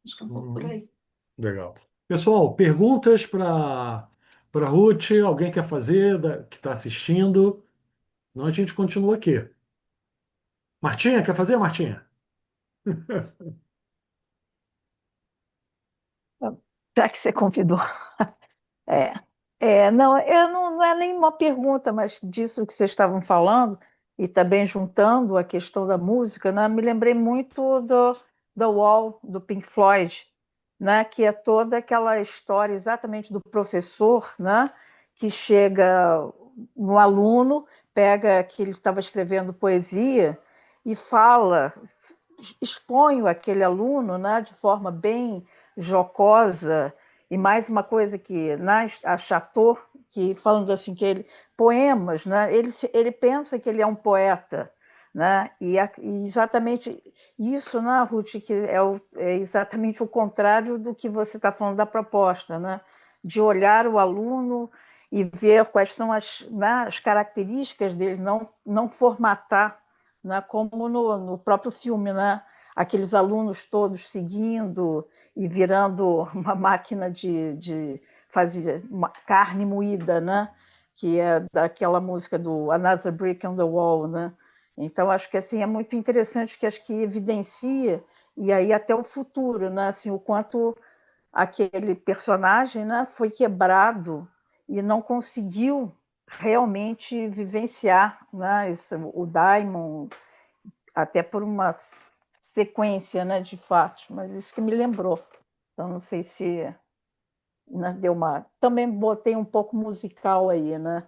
Acho que é um pouco por uhum. aí. Legal. Pessoal, perguntas para Ruth? Alguém quer fazer que está assistindo? Não, a gente continua aqui. Martinha, quer fazer, Martinha? Já que você convidou. É, não, não é nenhuma pergunta, mas disso que vocês estavam falando, e também juntando a questão da música, né, me lembrei muito do The Wall, do Pink Floyd, né, que é toda aquela história exatamente do professor, né, que chega no aluno, pega que ele estava escrevendo poesia e fala, expõe aquele aluno, né, de forma bem jocosa, e mais uma coisa que a Chateau, que falando assim que ele poemas, né, ele pensa que ele é um poeta, né, e exatamente isso, né, Ruth, que é exatamente o contrário do que você está falando da proposta, né, de olhar o aluno e ver quais são as características dele, não formatar, né, como no próprio filme, né, aqueles alunos todos seguindo e virando uma máquina de fazer uma carne moída, né, que é daquela música do Another Brick on the Wall, né. Então acho que assim é muito interessante, que acho que evidencia, e aí até o futuro, né, assim, o quanto aquele personagem, né, foi quebrado e não conseguiu realmente vivenciar, né, o Daimon, até por uma sequência, né, de fatos, mas isso que me lembrou. Então não sei se, né, deu uma... Também botei um pouco musical aí, né?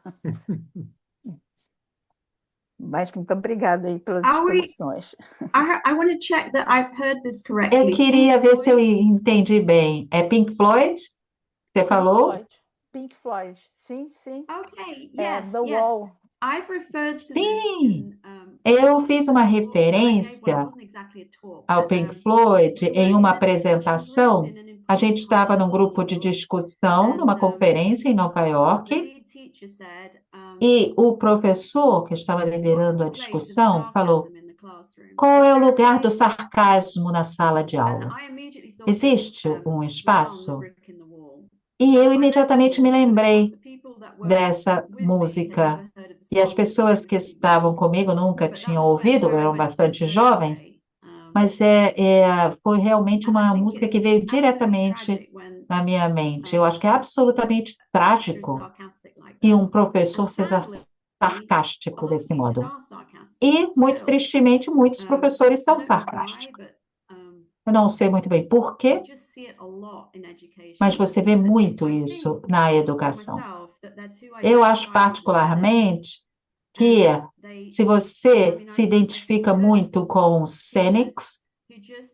Mas muito obrigada aí pelas Are we? explicações. I want to check that I've heard this Eu correctly. queria Pink ver se eu Floyd? entendi bem. É Pink Floyd? Você falou? Pink Floyd, sim, sim. Okay, É yes, The yes. Wall. I've referred to this Sim, in eu fiz uma a talk that I gave. Well, it referência wasn't exactly a talk, ao but Pink Floyd we em were uma in a discussion group apresentação. in an A gente important estava num conference in grupo New de York, discussão numa and conferência em Nova the York, lead teacher said, e o professor que estava "What's liderando the a place of discussão falou: sarcasm in the classroom? qual Is é o there a lugar do place?" sarcasmo na sala de And aula? I immediately thought of Existe um the song "The espaço? Brick in the Wall." E So eu I mentioned imediatamente me this, and of course, lembrei the people that were dessa with me had música. never heard of the E as song pessoas que expressly estavam before, comigo nunca but that tinham was ouvido, where I eram went to bastante research jovens, today. mas foi realmente And I uma think música que it's veio absolutely diretamente tragic when na minha mente. Eu acho que é absolutamente a teacher is trágico sarcastic like que that. um And professor seja sadly, a sarcástico lot of desse teachers modo. are sarcastic E, muito still. tristemente, muitos professores I são don't know why, sarcásticos. but Eu não sei muito bem por you quê, just see it a lot in mas education. você vê And muito I isso think na educação. myself that they're too Eu acho identifiable with cynics, particularmente que and they, se I você mean, se I've identifica heard of muito com os teachers cynics, who just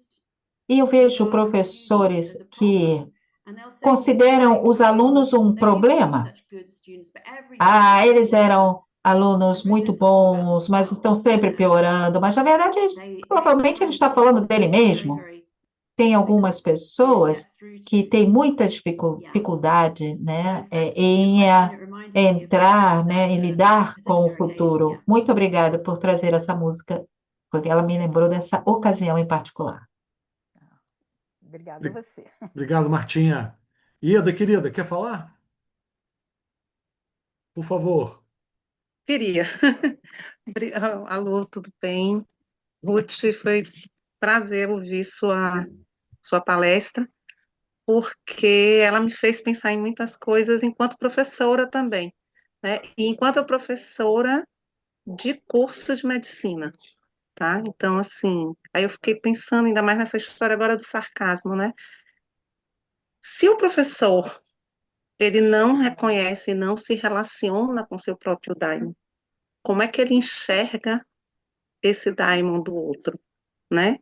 e eu vejo regard the students professores as a que problem, and they'll say things consideram like, os alunos um they used to be problema. such good students, but every year they Ah, get eles worse. eram alunos And really muito they're talking about bons, mas estão themselves, sempre piorando. Mas, na verdade, provavelmente ele está falando dele it's very, mesmo. very Tem algumas difficult to pessoas get through que to. têm muita Yeah. dificuldade, né, So thank you for your em question. It reminded me of entrar, né, em that lidar com o particular occasion. futuro. Yeah. Muito obrigada por trazer essa música, porque ela me lembrou dessa ocasião em particular. Obrigada a você. Obrigado, Martinha. Ieda, querida, quer falar? Por favor. Queria. Alô, tudo bem? Ruth, foi prazer ouvir sua palestra, porque ela me fez pensar em muitas coisas enquanto professora também, né? E enquanto professora de curso de medicina, tá? Então, assim, aí eu fiquei pensando ainda mais nessa história agora do sarcasmo, né? Se o professor, ele não reconhece, não se relaciona com seu próprio daimon, como é que ele enxerga esse daimon do outro, né?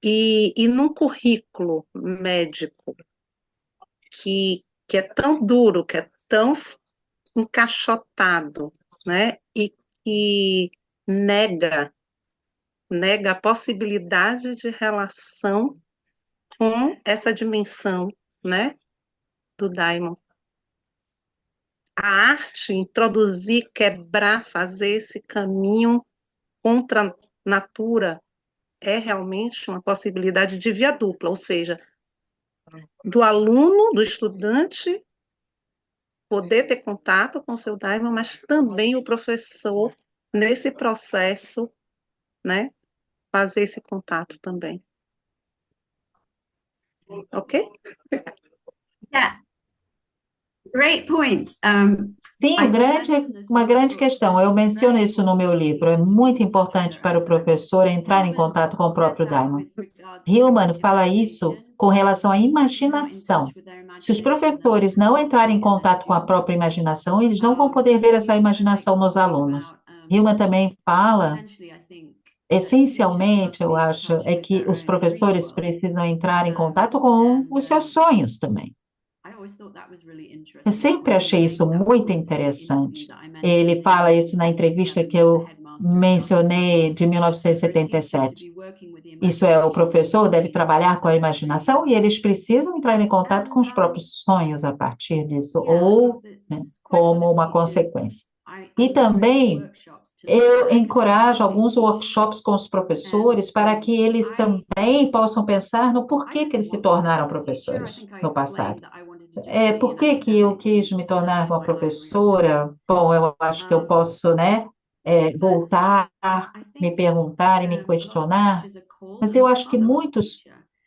E num currículo médico que é tão duro, que é tão encaixotado, né? E que nega a possibilidade de relação com essa dimensão, né? Do daimon. A arte, introduzir, quebrar, fazer esse caminho contra a natura é realmente uma possibilidade de via dupla, ou seja, do aluno, do estudante, poder ter contato com o seu daimon, mas também o professor, nesse processo, né, fazer esse contato também. Ok? Yeah. Great point. Sim, uma grande questão. Eu menciono isso no meu livro. É muito importante para o professor entrar em contato com o próprio Diamond. Hillman fala isso com relação à imaginação. Se os professores não entrarem em contato com a própria imaginação, eles não vão poder ver essa imaginação nos alunos. Hillman também fala, essencialmente, eu acho, é que os professores precisam entrar em contato com os seus sonhos também. Eu sempre achei isso muito interessante. Ele fala isso na entrevista que eu mencionei de 1977. Isso é, o professor deve trabalhar com a imaginação e eles precisam entrar em contato com os próprios sonhos a partir disso, ou, né, como uma consequência. E também eu encorajo alguns workshops com os professores para que eles também possam pensar no porquê que eles se tornaram professores no passado. Por que que eu quis me tornar uma professora? Bom, eu acho que eu posso, né, voltar, me perguntar e me questionar, mas eu acho que muitos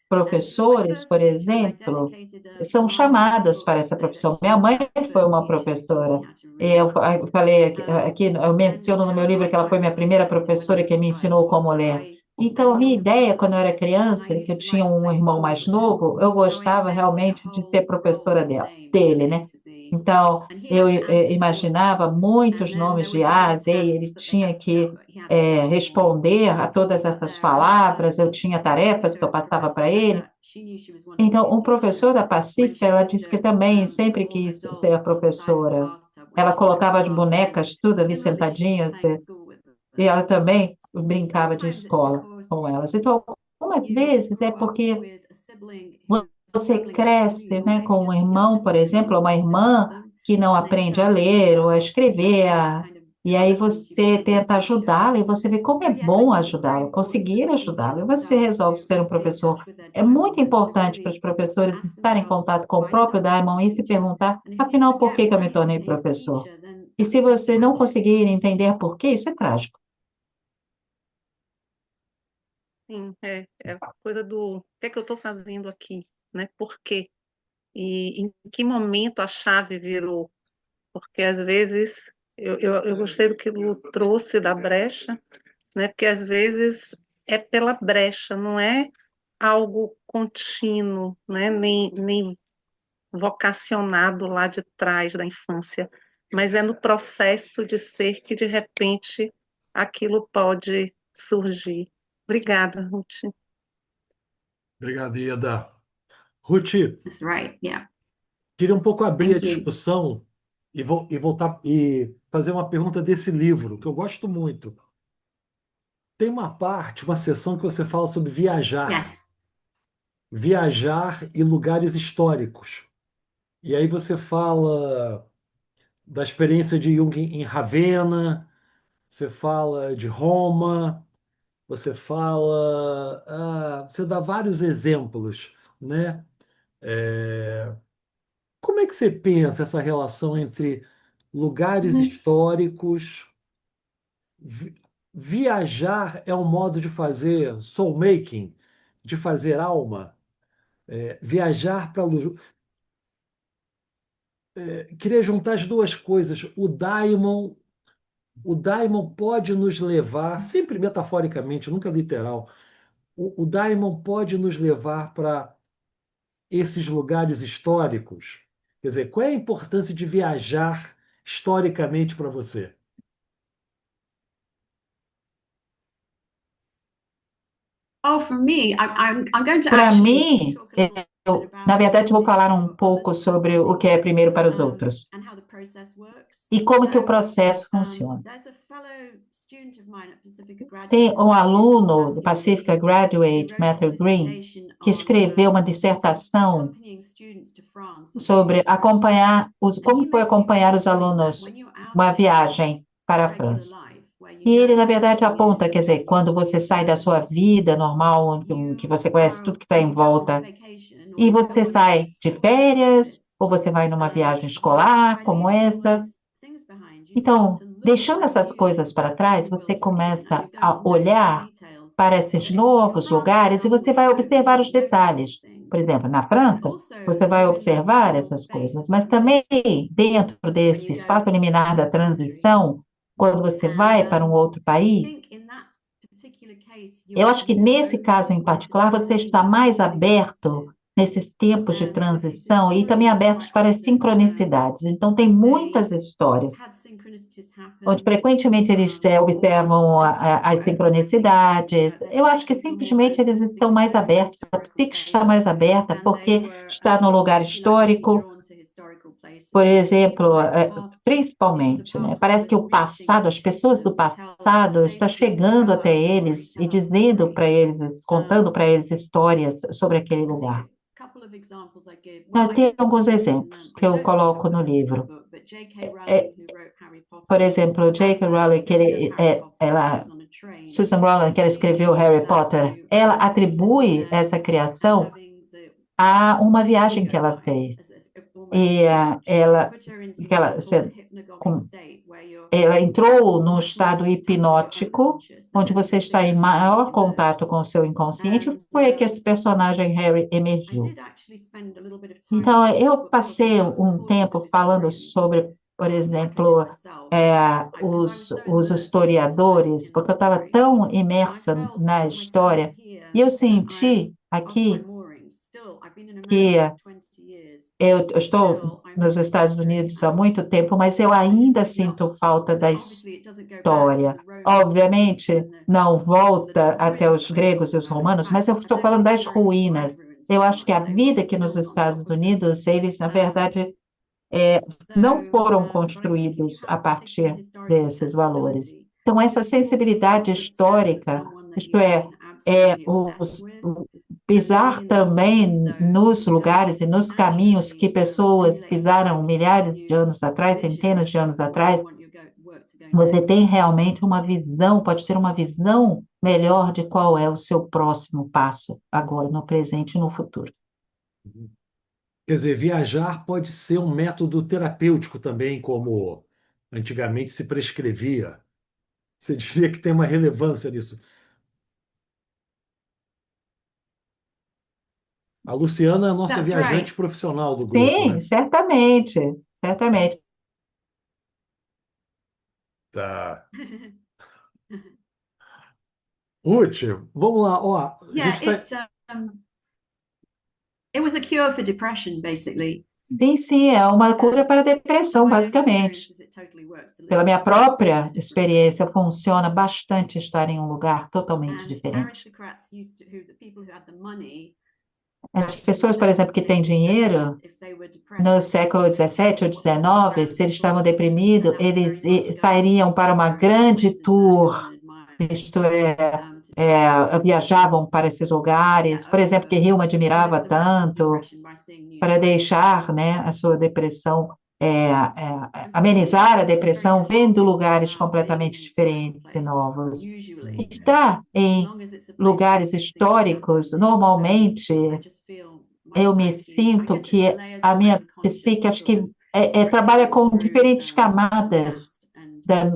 professores, por exemplo, são chamados para essa profissão. Minha mãe foi uma professora. Eu falei aqui, eu menciono no meu livro que ela foi minha primeira professora que me ensinou como ler. Então, a minha ideia, quando eu era criança, que eu tinha um irmão mais novo, eu gostava realmente de ser professora dele, né? Então, eu imaginava muitos nomes de A a Z, e ele tinha que responder a todas essas palavras, eu tinha tarefas que eu passava para ele. Então, um professor da Pacífica, ela disse que também sempre quis ser a professora. Ela colocava as bonecas tudo ali sentadinhas, e ela também brincava de escola com elas. Então, algumas vezes é porque você cresce, né, com um irmão, por exemplo, ou uma irmã que não aprende a ler ou a escrever, e aí você tenta ajudá-la e você vê como é bom ajudá-la, conseguir ajudá-la, e você resolve ser um professor. É muito importante para os professores estarem em contato com o próprio Diamond e se perguntar, afinal, por que que eu me tornei professor? E se você não conseguir entender por quê, isso é trágico. Sim, é a coisa do o que é que eu estou fazendo aqui, né? Por quê? E em que momento a chave virou? Porque às vezes eu gostei do que o Lu trouxe da brecha, né? Porque às vezes é pela brecha, não é algo contínuo, né? Nem vocacionado lá de trás da infância, mas é no processo de ser que de repente aquilo pode surgir. Obrigada, Ruth. Obrigado, Ieda. Ruth, That's right. Yeah. queria um pouco abrir a Thank you. discussão e voltar e fazer uma pergunta desse livro, que eu gosto muito. Tem uma parte, uma seção que você fala sobre viajar, Yes. viajar e lugares históricos. E aí você fala da experiência de Jung em Ravenna, você fala de Roma, você fala, você dá vários exemplos, né? É, como é que você pensa essa relação entre lugares históricos? vi- Viajar é um modo de fazer soul making, de fazer alma. Viajar para. Queria juntar as duas coisas. O daimon pode nos levar, sempre metaforicamente, nunca literal. O daimon pode nos levar para esses lugares históricos. Quer dizer, qual é a importância de viajar historicamente para você? Oh, for me, I'm going to Para actually mim, talk a little bit na about verdade, vou falar um pouco sobre o que é primeiro para os outros and how the process works. e como que o So, processo funciona. there's a fellow student of mine at Pacifica Tem Graduate um Institute, aluno do Matthew Pacifica Green, who Graduate, wrote a Matthew Green, dissertation que on escreveu uma dissertação accompanying students to France on sobre field trips. como foi acompanhar os alunos uma viagem para a regular França. life, where E ele, na you verdade, know aponta, quer dizer, quando você sai da sua vida normal, que você conhece tudo que está em volta, e você sai de férias, ou você vai numa viagem escolar como essa. Então, deixando essas coisas para trás, você começa a olhar para esses novos lugares e você vai observar os detalhes. Por exemplo, na França, você vai observar essas coisas, mas também dentro desse espaço liminar da transição, quando você vai para um outro país, eu acho que nesse caso em particular, você está mais aberto nesses tempos de transição e também abertos para as sincronicidades. Então, tem muitas histórias onde frequentemente eles observam as sincronicidades. Eu acho que simplesmente eles estão mais abertos, a psique está mais aberta porque está no lugar histórico, por exemplo, principalmente, né? Parece que o passado, as pessoas do passado estão chegando até eles e dizendo para eles, contando para eles histórias sobre aquele lugar. Eu tenho alguns exemplos que eu coloco no livro. É, por exemplo, J.K. Rowling, Susan Rowling, que ela escreveu Harry Potter, ela atribui essa criação a uma viagem que ela fez. E com- ela entrou num estado hipnótico, onde você está em maior contato com o seu inconsciente, e foi aí que esse personagem Harry emergiu. Então, eu passei um tempo falando sobre, por exemplo, os historiadores, porque eu estava tão imersa na história, e eu senti aqui que eu estou nos Estados Unidos há muito tempo, mas eu ainda sinto falta da história. Obviamente, não volta até os gregos e os romanos, mas eu estou falando das ruínas. Eu acho que a vida aqui nos Estados Unidos, eles, na verdade, não foram construídos a partir desses valores. Então, essa sensibilidade histórica, isto pisar também nos lugares e nos caminhos que pessoas pisaram milhares de anos atrás, centenas de anos atrás, você tem realmente uma visão, pode ter uma visão melhor de qual é o seu próximo passo, agora, no presente e no futuro. Quer dizer, viajar pode ser um método terapêutico também, como antigamente se prescrevia. Você diria que tem uma relevância nisso. A Luciana é a nossa viajante profissional do grupo, Sim, né? certamente, certamente. Tá. Ruth, vamos lá. Ó, a gente tá... it was a cure for depression, basically. Sim, sim, é uma cura para a depressão, basicamente. Pela minha própria experiência, funciona bastante estar em um lugar totalmente diferente. As pessoas, por exemplo, que têm dinheiro, no século XVII ou XIX, se eles estavam deprimidos, eles sairiam para uma grande tour, isto viajavam para esses lugares, por exemplo, que Hilma admirava tanto, para deixar, né, a sua depressão, amenizar a depressão, vendo lugares completamente diferentes e novos. Estar em lugares históricos, normalmente, eu me sinto que a minha psique, acho que trabalha com diferentes camadas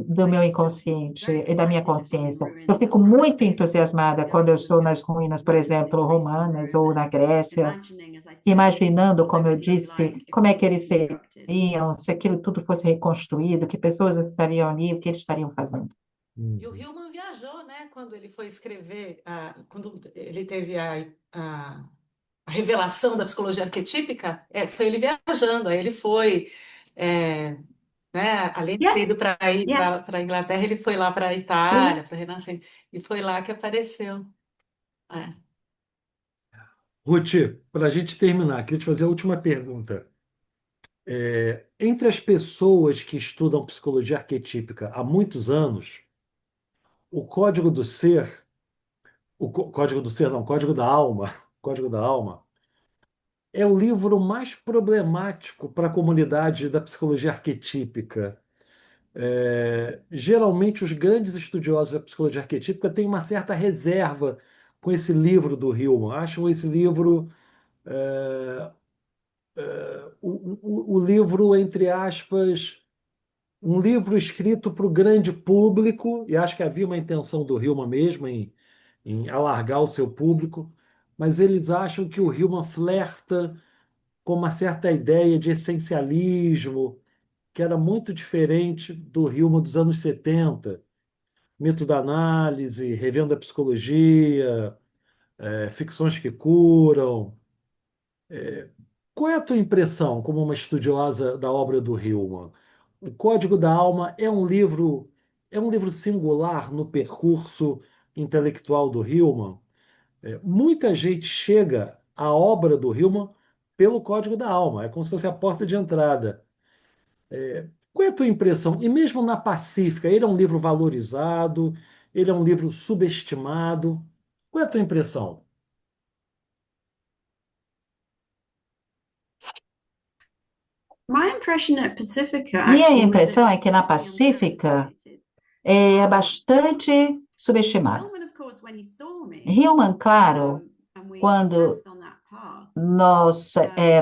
do meu inconsciente e da minha consciência. Eu fico muito entusiasmada quando eu estou nas ruínas, por exemplo, romanas ou na Grécia, imaginando, como eu disse, como é que eles seriam, se aquilo tudo fosse reconstruído, que pessoas estariam ali, o que eles estariam fazendo. E o Hillman viajou, né? Quando ele foi escrever, quando ele teve a revelação da psicologia arquetípica, foi ele viajando. Aí ele foi, é, né? Além de ter Yes, ido para yes. a Inglaterra, ele foi lá para a Itália, para Renascença, e foi lá que apareceu. É. Ruth, para a gente terminar, queria te fazer a última pergunta. Entre as pessoas que estudam psicologia arquetípica há muitos anos, o código do ser, código do ser não, código da alma, código da alma, é o livro mais problemático para a comunidade da psicologia arquetípica. Geralmente, os grandes estudiosos da psicologia arquetípica têm uma certa reserva com esse livro do Hillman. Acham esse livro, é, o livro, entre aspas, um livro escrito para o grande público, e acho que havia uma intenção do Hillman mesmo em alargar o seu público, mas eles acham que o Hillman flerta com uma certa ideia de essencialismo, que era muito diferente do Hillman dos anos 70, mito da análise, revendo a psicologia, ficções que curam. Qual é a tua impressão como uma estudiosa da obra do Hillman? O Código da Alma é um livro singular no percurso intelectual do Hillman. Muita gente chega à obra do Hillman pelo Código da Alma, é como se fosse a porta de entrada. Qual é a tua impressão? E mesmo na Pacífica, ele é um livro valorizado, ele é um livro subestimado. Qual é a tua impressão? My impression at Pacifica Minha actually was that impressão é it's que na pretty Pacífica underestimated. é bastante subestimado. Hillman, of course, when he saw me, Hillman, claro, and we quando passed on that path, nós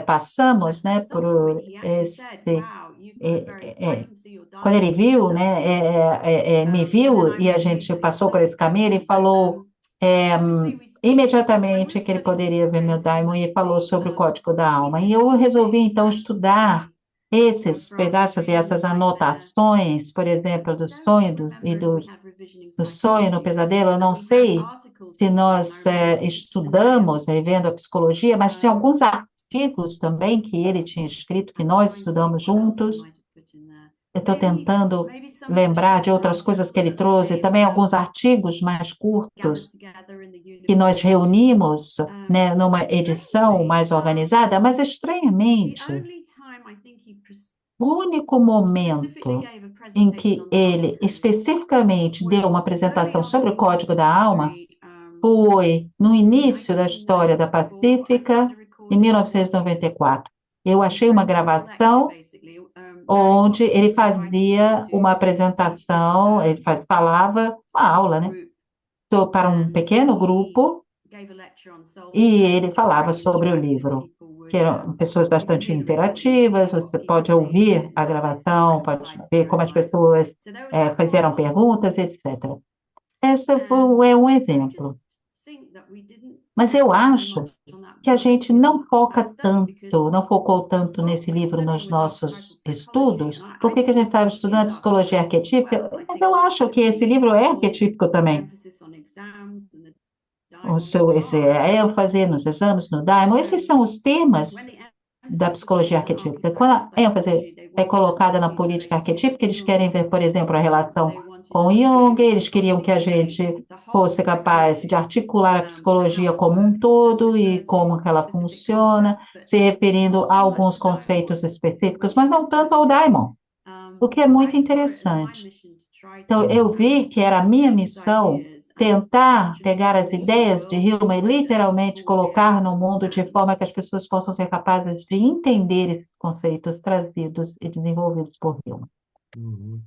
passamos, né, at some por point he actually said, esse, "Wow, you've got a very, I can see your quando ele diamond." viu, né, me And then viu I e a was gente immediately passou por esse caminho, ele persuaded. falou Obviously, we imediatamente when que ele we're poderia ver meu studying diamond e falou sobre o Código da Alma. E pieces eu of resolvi information então that estudar he esses from pedaços e dreams, essas nightmare. anotações, por exemplo, do I don't sonho e remember if we had revisioning do sonho no psychology, pesadelo. Eu não but we had sei articles se in there, and nós I remember some estudamos, else. revendo a psicologia, mas tinha alguns artigos também que ele tinha escrito, que I'm nós trying to think estudamos what else he juntos. might have put in there. Eu estou Maybe tentando maybe some of the lembrar de shorter outras coisas que ele articles that trouxe, we também alguns artigos mais gathered curtos together in the que nós university. reunimos, né, numa edição Strangely, mais organizada, mas the estranhamente, only time I think he o único specifically momento gave a em presentation que on ele solitude especificamente deu uma was early apresentação on sobre in o Código da Pacifica's Alma history, foi no início da história da 1994. I Pacífica, found a em recording of it. 1994. Eu He was achei uma supposed to give us a lecture, gravação basically, very onde popular, ele so invited fazia people uma to teach this apresentação, ele falava uma aula, né, group, para um and pequeno he grupo, gave a lecture on e solitude. ele It was falava very sobre o interactive. livro, People que would eram pessoas you could bastante hear the recording, you could interativas, hear what você people pode made ouvir and a how they gravação, spoke, pode replied to ver their como as advisors. pessoas So there was that fizeram part, perguntas, etc. Esse and é um I just exemplo. think that we didn't Mas eu focus so acho much on that que a book gente in não our foca study, because tanto, não focou tanto what nesse we were livro studying nos was archetypal nossos psychology, estudos. and Por I que que a think gente this estava book estudando is psicologia archetypal as arquetípica? well. I Mas think eu acho que esse livro é your arquetípico também. emphasis on exams and the O diamond is seu, esse right. ênfase nos exames, no Daimon, esses são os When temas the da emphasis is psicologia placed on arquetípica. Quando archetypal a ênfase psychology, they é wanted us to colocada na see the política relationship arquetípica, with eles querem Jung. ver, por exemplo, a relação They wanted com us to be Jung, able eles to queriam que a articulate gente the whole fosse capaz de psychology, articular a and psicologia how it como um works, and todo e refer como to que ela specific funciona, concepts, but se referindo not a so alguns much the conceitos diamond, específicos, which mas is não tanto ao interesting. Daimon, o que é muito I saw it as my interessante. mission to try Então, to eu vi que era a minha take his missão ideas and tentar literally pegar put as them into the ideias de world in a Hillman e way that literalmente people would be able colocar to no mundo de understand. forma que as pessoas possam ser capazes de entender esses conceitos trazidos e desenvolvidos por Hillman. Uhum.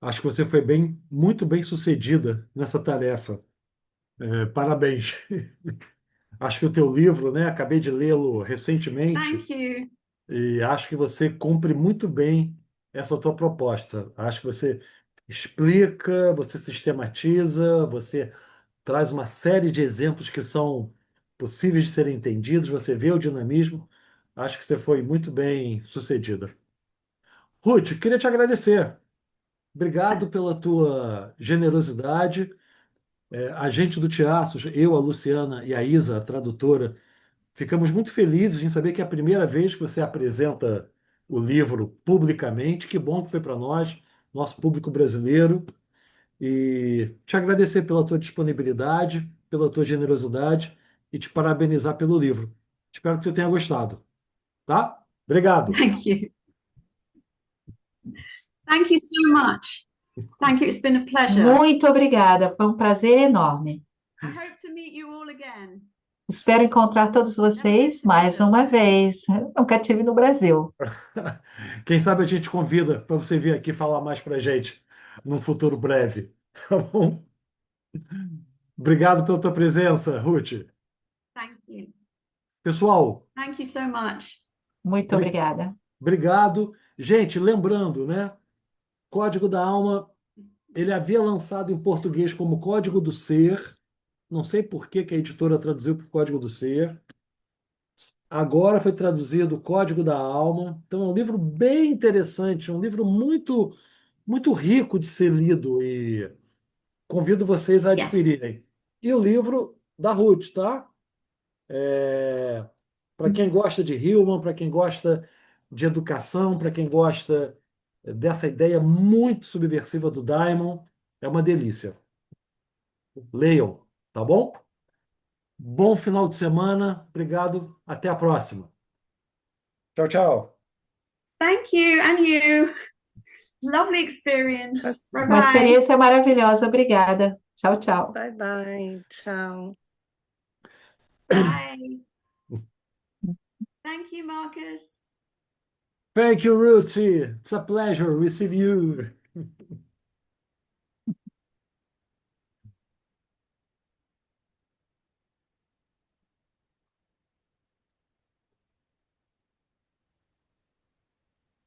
Acho que você foi muito bem sucedida nessa tarefa. Parabéns. Acho que o teu livro, né? Acabei de lê-lo recentemente Thank you. e acho que você cumpre muito bem essa tua proposta. Acho que você explica, você sistematiza, você traz uma série de exemplos que são possíveis de serem entendidos, você vê o dinamismo. Acho que você foi muito bem sucedida. Ruth, queria te agradecer. Obrigado pela tua generosidade. A gente do Tiaços, eu, a Luciana e a Isa, a tradutora, ficamos muito felizes em saber que é a primeira vez que você apresenta o livro publicamente. Que bom que foi para nós, nosso público brasileiro. E te agradecer pela tua disponibilidade, pela tua generosidade e te parabenizar pelo livro. Espero que você tenha gostado, tá? Obrigado. Thank you. Thank you so much. Thank you. It's been a pleasure. Muito obrigada, foi um prazer enorme. I hope to meet you all again. Espero encontrar todos vocês mais uma vez. Nunca estive no Brasil. Quem sabe a gente convida para você vir aqui falar mais para a gente num futuro breve, tá bom? Obrigado pela tua presença, Ruth. Thank you. Pessoal, Thank you so much. Muito obrigada. obrigado. Gente, lembrando, né? Código da Alma, ele havia lançado em português como Código do Ser, Não sei por que que a editora traduziu para o Código do Ser. Agora foi traduzido o Código da Alma. Então é um livro bem interessante, um livro muito, muito rico de ser lido e convido vocês a Yes. adquirirem. E o livro da Ruth, tá? Para quem gosta de Hillman, para quem gosta de educação, para quem gosta dessa ideia muito subversiva do Diamond, é uma delícia. Leiam, tá bom? Bom final de semana. Obrigado. Até a próxima. Tchau, tchau. Thank you, and you. Lovely experience. Bye Uma bye. experiência maravilhosa. Obrigada. Tchau, tchau. Bye, bye. Tchau. Bye. Thank you, Marcus. Thank you, Ruthie. It's a pleasure receiving you.